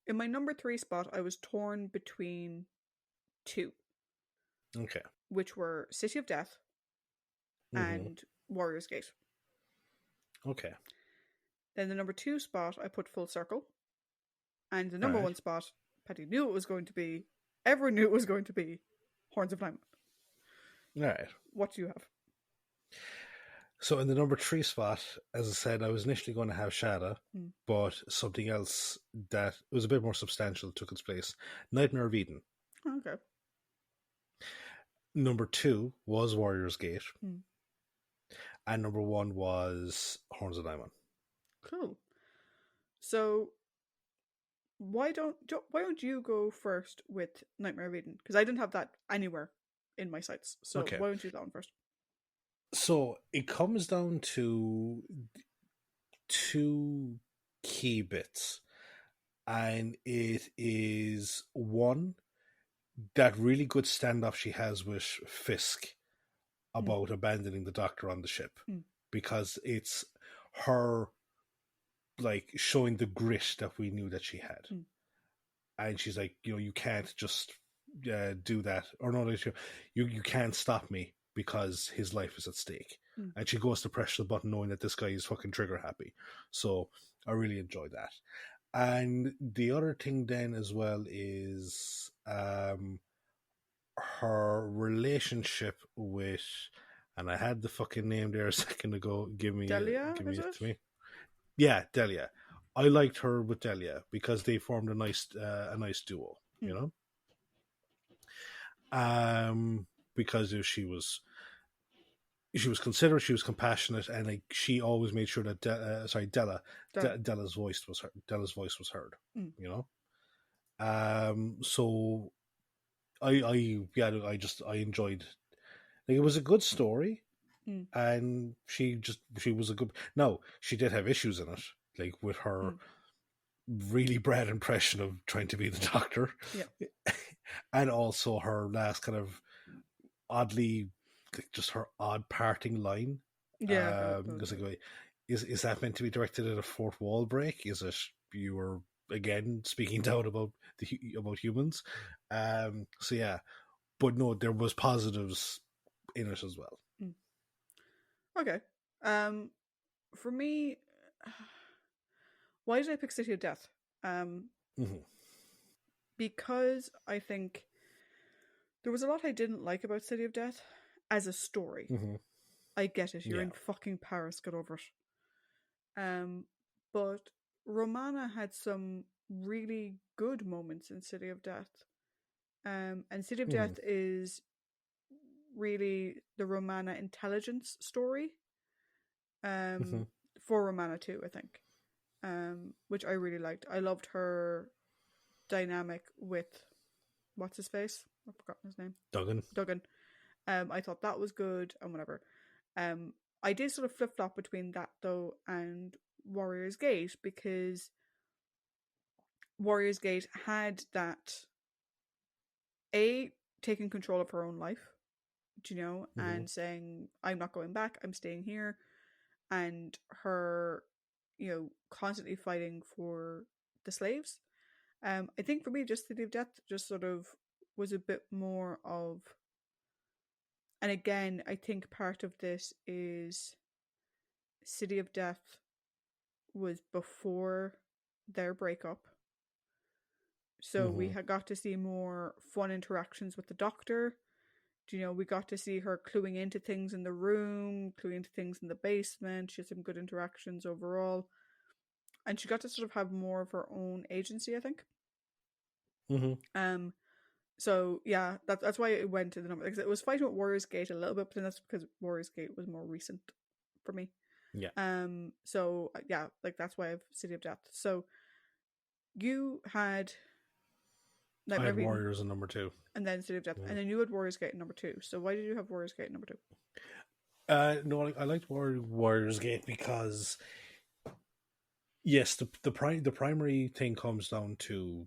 In my number 3 spot, I was torn between 2. Okay. Which were City of Death and Warrior's Gate. Okay. Then the number 2 spot, I put Full Circle. And the number 1 spot, Paddy knew it was going to be, everyone knew it was going to be, Horns of Diamond. All right. What do you have? So in the number 3 spot, as I said, I was initially going to have Shada, but something else that was a bit more substantial took its place. Nightmare of Eden. Okay. Number 2 was Warrior's Gate. And number 1 was Horns of Diamond. Cool. So why don't you go first with Nightmare of Eden? Because I didn't have that anywhere in my sites. So why don't you do that one first? So it comes down to 2 key bits. And it is, one, that really good standoff she has with Fisk about abandoning the Doctor on the ship. Because it's her like showing the grit that we knew that she had. And she's like, you can't just do that. Or no, you can't stop me because his life is at stake. And she goes to press the button knowing that this guy is fucking trigger happy. So I really enjoy that. And the other thing then as well is her relationship with, and I had the fucking name there a second ago. Delia, give it to me. Yeah, Delia. I liked her with Delia because they formed a nice duo, you know. Because she was considerate, she was compassionate, and like she always made sure that Della's voice was heard. You know. So I enjoyed. Like, it was a good story. And she was a good. No, she did have issues in it, like with her really bad impression of trying to be the Doctor, and also her last kind of oddly, like, just her odd parting line. Because like, is that meant to be directed at a fourth wall break? Is it you were again speaking down about about humans? So yeah, but no, there was positives in it as well. Mm. Okay. Um, for me, why did I pick City of Death? Mm-hmm. Because I think there was a lot I didn't like about City of Death as a story. Mm-hmm. I get it. You're Yeah. in fucking Paris. Get over it. But Romana had some really good moments in City of Death. And City of Mm-hmm. Death is really the Romana intelligence story. Mm-hmm. Um, for Romana II, I think. Which I really liked. I loved her dynamic with what's his face? I've forgotten his name. Duggan. Duggan. I thought that was good and whatever. I did sort of flip flop between that though and Warrior's Gate because Warrior's Gate had that a taking control of her own life, Mm-hmm. and saying I'm not going back, I'm staying here, and her, constantly fighting for the slaves. I think for me, just City of Death just sort of was a bit more of, and again, I think part of this is City of Death was before their breakup. So we Mm-hmm. had got to see more fun interactions with the doctor. We got to see her cluing into things in the room, cluing into things in the basement. She had some good interactions overall. And she got to sort of have more of her own agency, I think. Mm-hmm. Um, so yeah, that's why it went to the number. Because it was fighting with Warriors Gate a little bit, but then that's because Warriors Gate was more recent for me. Yeah. So yeah, like that's why I've City of Death. So you had I Nightmare had of Eden, Warriors in number two. and then City of Death, Mm-hmm. and then you had Warriors Gate number two. So why did you have Warriors Gate number two? No, I liked Warriors Gate because yes, the primary thing comes down to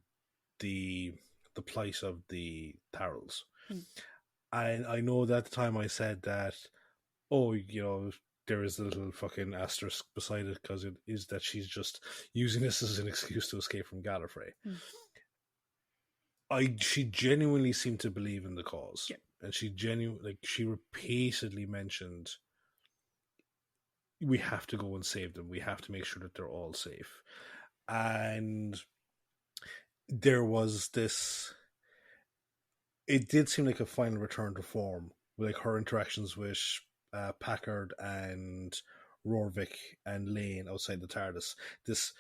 the the plight of the Tyrells. Hmm. And I know that at the time I said that, oh, there is a little fucking asterisk beside it because it is that she's just using this as an excuse to escape from Gallifrey. Hmm. She genuinely seemed to believe in the cause, Yeah. and she repeatedly mentioned we have to go and save them. We have to make sure that they're all safe. And there was this. It did seem like a final return to form, like her interactions with Packard and Rorvik and Lane outside the TARDIS. This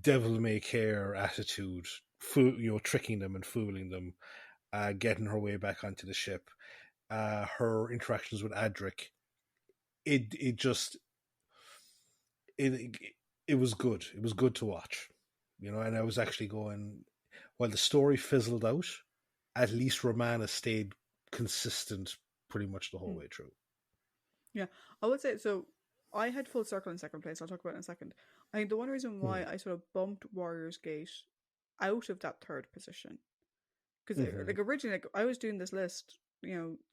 devil may care attitude, tricking them and fooling them, getting her way back onto the ship. Her interactions with Adric, it just it it was good. It was good to watch, And I was actually going, while the story fizzled out, at least Romana stayed consistent pretty much the whole Hmm. way through. Yeah, I would say so. I had Full Circle in second place. I'll talk about it in a second. I think the one reason why Hmm. I sort of bumped Warriors Gate out of that third position, because Mm-hmm. like originally, like I was doing this list,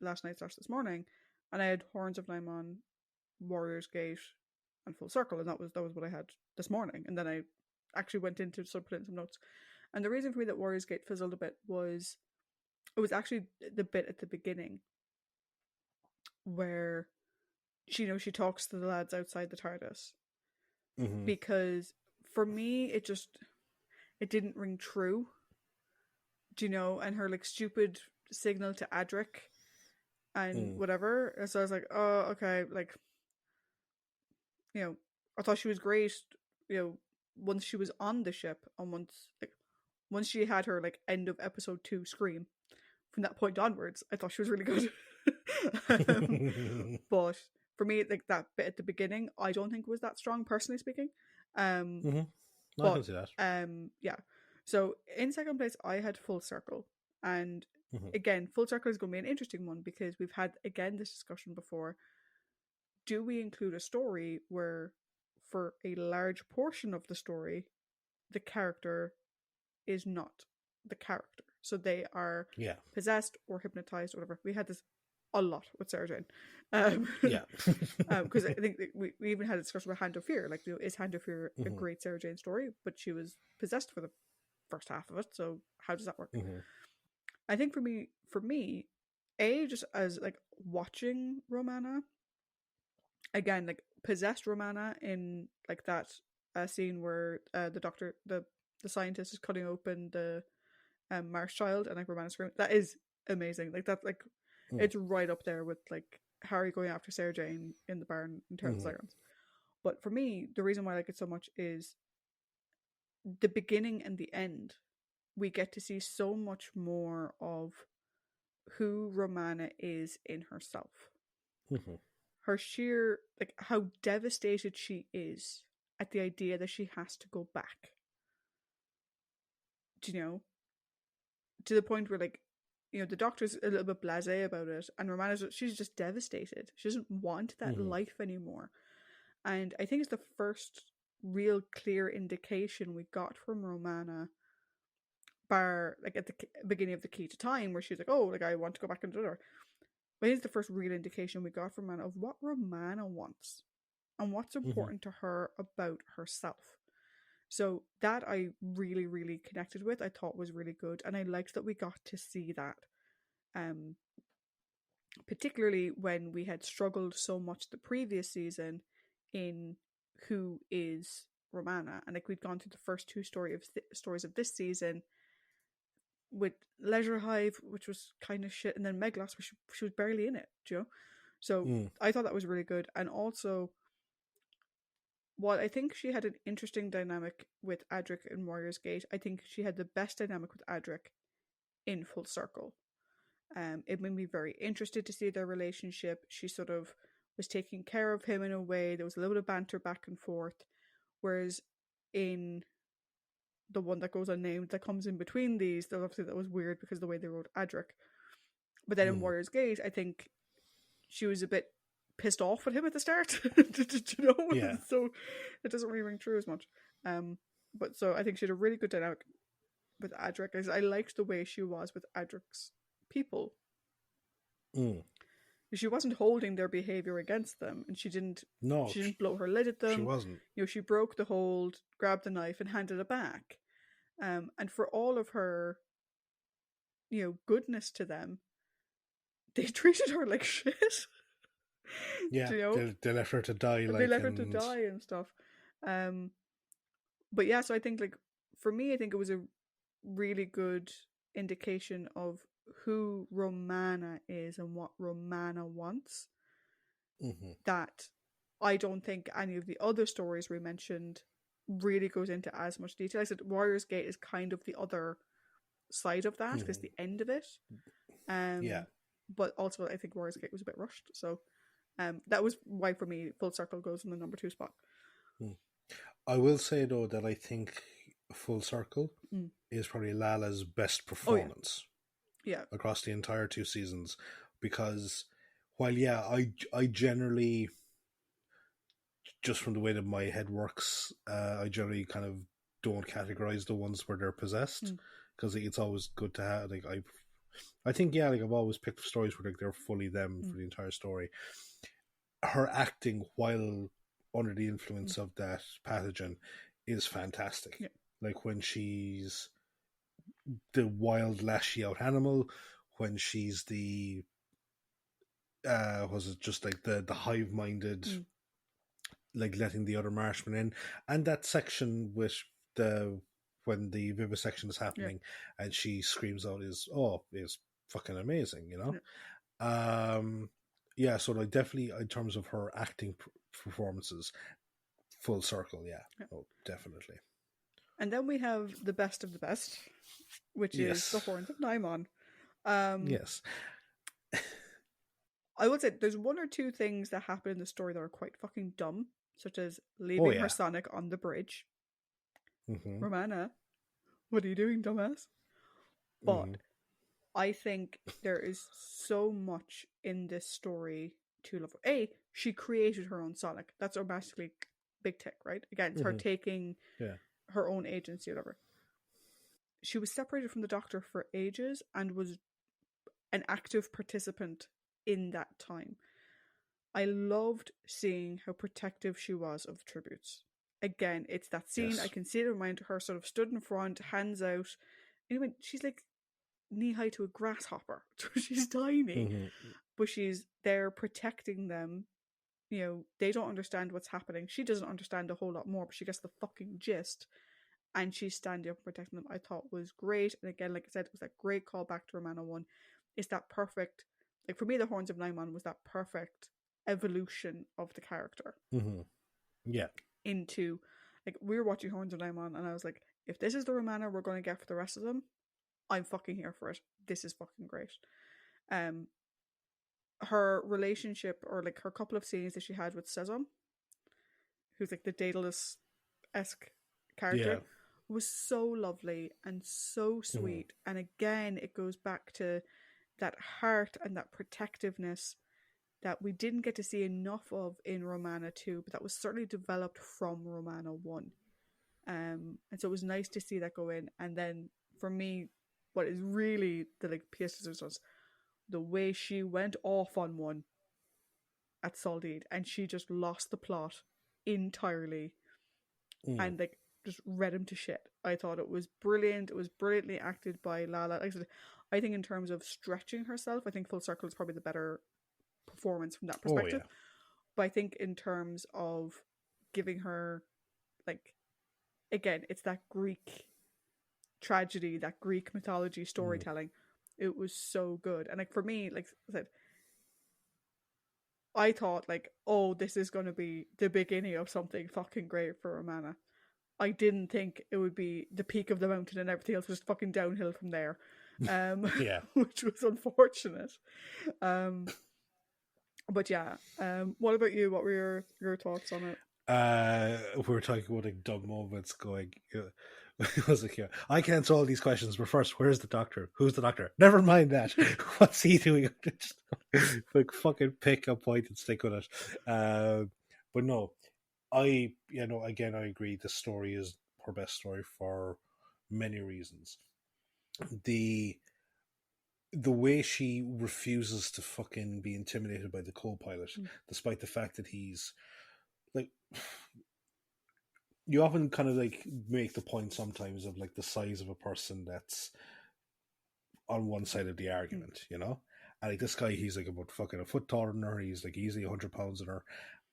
last night slash this morning, and I had Horns of Nimon, Warriors Gate, and Full Circle, and that was what I had this morning. And then I actually went in to sort of put in some notes. And the reason for me that Warriors Gate fizzled a bit was it was actually the bit at the beginning where she talks to the lads outside the TARDIS, Mm-hmm. because for me it didn't ring true, and her like stupid signal to Adric and Mm. whatever. And so I was like, oh, okay, like, I thought she was great, once she was on the ship, and once she had her like end of episode 2 scream. From that point onwards, I thought she was really good. But for me, like that bit at the beginning, I don't think was that strong, personally speaking. Um, Mm-hmm. No, I can but see that. yeah. So in second place, I had Full Circle, and Mm-hmm. again, Full Circle is going to be an interesting one because we've had again this discussion before. Do we include a story where, for a large portion of the story, the character is not the character? So they are Yeah. possessed or hypnotized or whatever. We had this. a lot with Sarah Jane. Yeah. Because I think we even had a discussion about Hand of Fear. Like, is Hand of Fear a great Sarah Jane story? But she was possessed for the first half of it, so how does that work? I think for me, just as like watching Romana again, like possessed Romana in like that scene where the scientist is cutting open the Marsh child and like Romana screaming. That is amazing. Like that's like it's right up there with like Harry going after Sarah Jane in the barn in Turn of the Sirens. But for me, the reason why I like it so much is the beginning and the end. We get to see so much more of who Romana is in herself. Her sheer, like, how devastated she is at the idea that she has to go back. Do you know? To the point where, like, you know, the doctor's a little bit blasé about it, and she's just devastated. She doesn't want that life anymore. And I think it's the first real clear indication we got from Romana, bar like at the beginning of the Key to Time, where she's like, "Oh, like I want to go back into the door." But it's the first real indication we got from Romana of what Romana wants and what's important to her about herself. So that I really, really connected with. I thought was really good, and I liked that we got to see that. Particularly when we had struggled so much the previous season in who is Romana, and like we'd gone through the first two stories of this season with Leisure Hive, which was kind of shit, and then Meglos, which she was barely in it, you know? So I thought that was really good. And also, while I think she had an interesting dynamic with Adric in Warrior's Gate, I think she had the best dynamic with Adric in Full Circle. It made me very interested to see their relationship. She sort of was taking care of him in a way. There was a little bit of banter back and forth. Whereas in the one that goes unnamed, that comes in between these, obviously that was weird because of the way they wrote Adric. But then in Warrior's Gate, I think she was a bit pissed off at him at the start. You know? Yeah. So it doesn't really ring true as much. But so I think she had a really good dynamic with Adric. I liked the way she was with Adric's people. She wasn't holding their behavior against them, and she didn't blow her lid at them. She wasn't. You know, she broke the hold, grabbed the knife, and handed it back. And for all of her, you know, goodness to them, they treated her like shit. Yeah, you know? they left her to die. They left her to die and stuff. But yeah, so I think, like, for me, I think it was a really good indication of who Romana is and what Romana wants. That I don't think any of the other stories we mentioned really goes into as much detail. I said Warrior's Gate is kind of the other side of that, because the end of it. Yeah. But also, I think Warrior's Gate was a bit rushed. So that was why, for me, Full Circle goes in the number 2 spot. I will say, though, that I think Full Circle is probably Lala's best performance across the entire 2 seasons. Because while, yeah, I generally, just from the way that my head works, I generally kind of don't categorize the ones where they're possessed. Because it's always good to have, like, I think, yeah, like, I've always picked stories where, like, they're fully them for the entire story. Her acting while under the influence of that pathogen is fantastic. Yeah. Like when she's the wild lashy out animal, when she's the was it just like the hive minded, like letting the other marshmen in, and that section with when the vivisection is happening and she screams out is fucking amazing, you know. Yeah, so like definitely in terms of her acting performances, Full Circle, oh, definitely. And then we have the best of the best, which is the Horns of Naimon. Yes. I would say there's one or two things that happen in the story that are quite fucking dumb, such as leaving her Sonic on the bridge. Romana, what are you doing, dumbass? But I think there is so much in this story to love. She created her own Sonic. That's automatically big tick, right? Again, it's her taking her own agency or whatever. She was separated from the Doctor for ages and was an active participant in that time. I loved seeing how protective she was of the tributes. Again, it's that scene. I Yes. can see it remind her sort of stood in front, hands out. Anyway, she's like knee high to a grasshopper. She's tiny, Mm-hmm. but she's there protecting them. They don't understand what's happening. She doesn't understand a whole lot more, but she gets the fucking gist. And she's standing up and protecting them. I thought was great. And again, like I said, it was that great call back to Romana 1. It's that perfect, like for me, the Horns of Naiman was that perfect evolution of the character. Mm-hmm. Yeah. Into, like, we were watching Horns of Naiman, and I was like, if this is the Romana we're going to get for the rest of them, I'm fucking here for it. This is fucking great. Her relationship, or like her couple of scenes that she had with Sezam, who's like the Daedalus-esque character, was so lovely and so sweet. And again, it goes back to that heart and that protectiveness that we didn't get to see enough of in Romana 2, but that was certainly developed from Romana 1. And so it was nice to see that go in. And then for me, what is really the like pièce de résistance, the way she went off on one at Saldeed, and she just lost the plot entirely and like just read him to shit. I thought it was brilliant. It was brilliantly acted by Lala. Like I said, I think in terms of stretching herself, I think Full Circle is probably the better performance from that perspective. Oh, yeah. But I think in terms of giving her, like, again, it's that Greek tragedy, that Greek mythology storytelling. It was so good. And like for me, like I said, I thought like, oh, this is going to be the beginning of something fucking great for Romana. I didn't think it would be the peak of the mountain and everything else was fucking downhill from there. Yeah. Which was unfortunate. But yeah. What about you? What were your thoughts on it? We were talking about like dumb moments going. It was like, I can answer all these questions, but first, where's the doctor? Who's the doctor? Never mind that. What's he doing? Just, like fucking pick a point and stick with it. But no, again, I agree. The story is her best story for many reasons. The way she refuses to fucking be intimidated by the co-pilot, despite the fact that he's like, you often kind of like make the point sometimes of like the size of a person that's on one side of the argument, and like this guy, he's like about fucking a foot taller than her, he's like easily 100 pounds in her,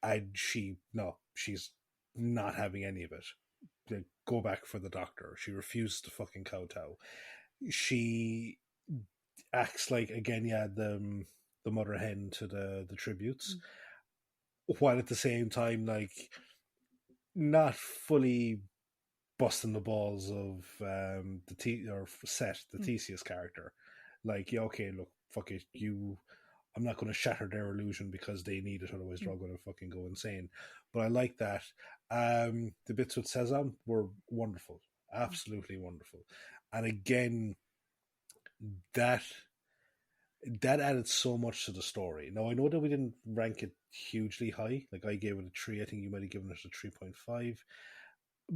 and she's not having any of it. Like, go back for the doctor. She refuses to fucking kowtow. She acts like, again, the mother hen to the tributes, while at the same time, like, not fully busting the balls of the Theseus character. Like, yeah, okay, look, fuck it, I'm not going to shatter their illusion because they need it, otherwise they're all going to fucking go insane. But I like that. The bits with Sezam were wonderful, absolutely wonderful, and again, that added so much to the story. Now, I know that we didn't rank it hugely high. Like, I gave it a 3. I think you might have given it a 3.5.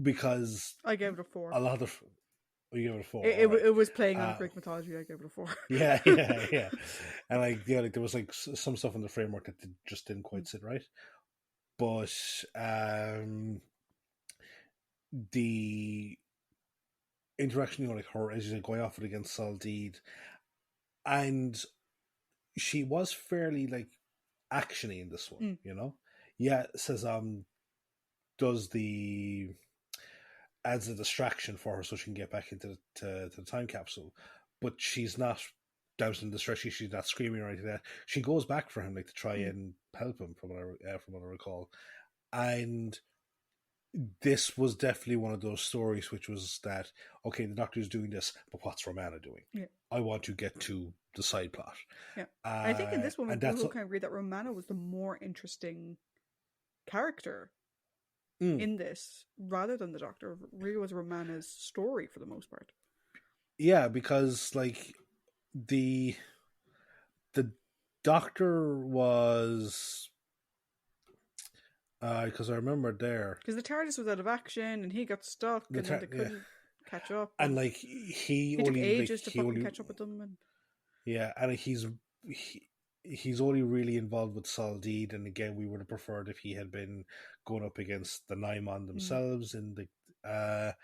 Because I gave it a 4. a lot of... Oh, you gave it a 4. It was playing on Greek mythology. I gave it a 4. Yeah. And like, there was like some stuff in the framework that just didn't quite sit right. But the interaction, like her, as you said, going off it against Saldeed, and she was fairly like actiony in this one, Yeah, says does adds a distraction for her so she can get back into the time capsule, but she's not dousing the stress. She's not screaming or anything like that. She goes back for him, like, to try and help him, from what I recall. And this was definitely one of those stories which was that, okay, the doctor's doing this, but what's Romana doing? Yeah. I want to get to the side plot. Yeah. I think in this one, we both kind of agree that Romana was the more interesting character in this, rather than the doctor. It really was Romana's story for the most part. Yeah, because like the doctor was, because I remember there, because the TARDIS was out of action and he got stuck, and then they couldn't catch up, and like he took only ages like, to fucking catch up with them, and and he's only really involved with Saldeed, and again, we would have preferred if he had been going up against the Naimon themselves in the.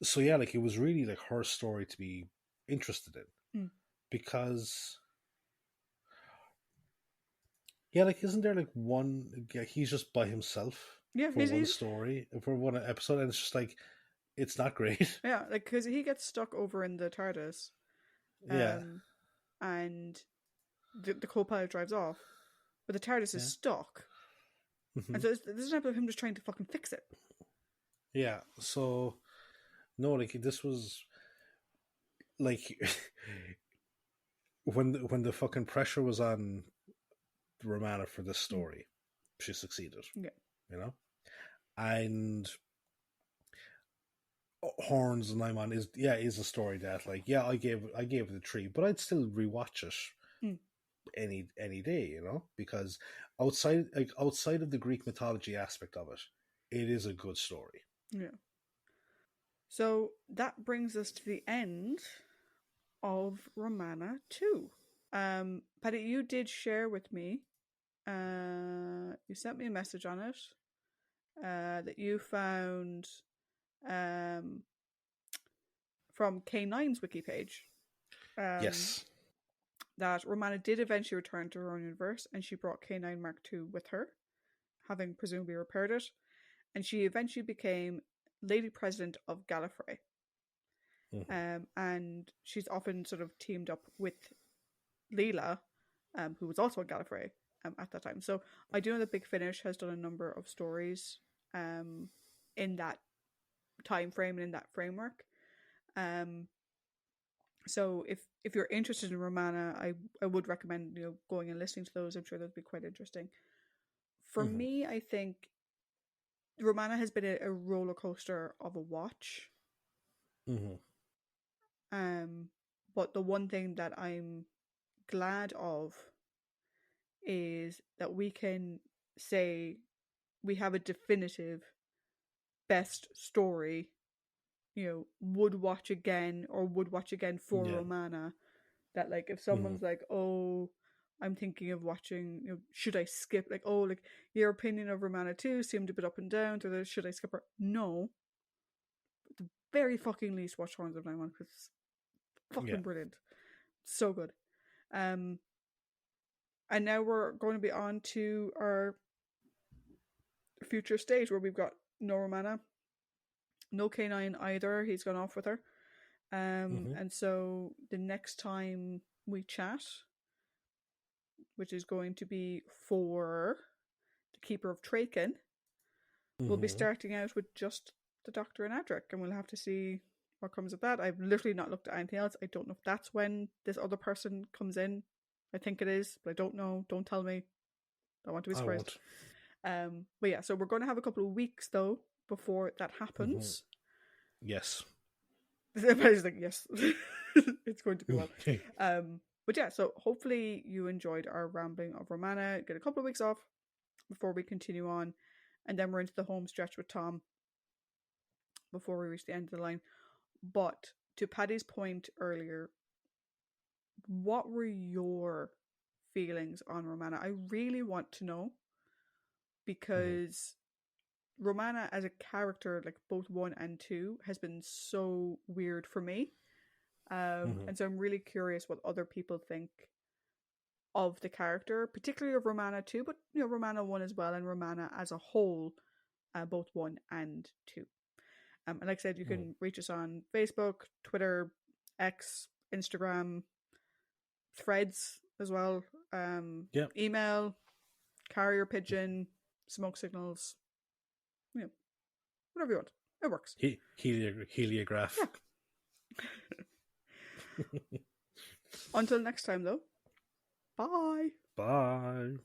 So yeah, like it was really like her story to be interested in, because yeah, like isn't there like one? Yeah, he's just by himself for one story for one episode, and it's just like it's not great. Yeah, like because he gets stuck over in the TARDIS, Yeah, and the co-pilot drives off, but the TARDIS is stuck, and so this is an episode of him just trying to fucking fix it. Yeah, so no, like this was like when the fucking pressure was on Romana for this story, she succeeded. Yeah, you know, and Horns and Naimon is a story that like I gave it a 3, but I'd still rewatch it any day, you know, because outside of the Greek mythology aspect of it, it is a good story. Yeah. So that brings us to the end of Romana II. Paddy, you did share with me, you sent me a message on it, that you found from K9's wiki page. Yes. That Romana did eventually return to her own universe, and she brought K9 Mark II with her, having presumably repaired it, and she eventually became Lady President of Gallifrey. And she's often sort of teamed up with Leela, who was also at Gallifrey at that time. So I do know that Big Finish has done a number of stories in that time frame and in that framework. So if you're interested in Romana, I would recommend going and listening to those. I'm sure those would be quite interesting. For me, I think Romana has been a roller coaster of a watch. But the one thing that I'm glad of is that we can say we have a definitive best story, would watch again for Romana. That like if someone's like, oh, I'm thinking of watching, should I skip, like, oh, like your opinion of Romana 2 seemed a bit up and down, or should I skip her? No. At the very fucking least, watch Horns of Naimon, because it's fucking brilliant. So good. And now we're going to be on to our future stage where we've got no Romana, no K9 either. He's gone off with her. And so the next time we chat, which is going to be for the Keeper of Traken, we'll be starting out with just the Doctor and Adric, and we'll have to see what comes of that. I've literally not looked at anything else. I don't know if that's when this other person comes in. I think it is, but I don't know. Don't tell me. I want to be surprised. But yeah, so we're going to have a couple of weeks though before that happens. Yes. Everybody's like, yes, it's going to be well. But yeah, so hopefully you enjoyed our rambling of Romana. Get a couple of weeks off before we continue on, and then we're into the home stretch with Tom before we reach the end of the line. But to Paddy's point earlier, what were your feelings on Romana? I really want to know, because Romana as a character, like both 1 and 2, has been so weird for me. And so I'm really curious what other people think of the character, particularly of Romana 2, but Romana 1 as well, and Romana as a whole, both 1 and 2. And like I said, you can reach us on Facebook, Twitter, X, Instagram, Threads as well. Email, carrier pigeon, smoke signals, whatever you want. It works. Heliograph. Yeah. Until next time, though. Bye. Bye.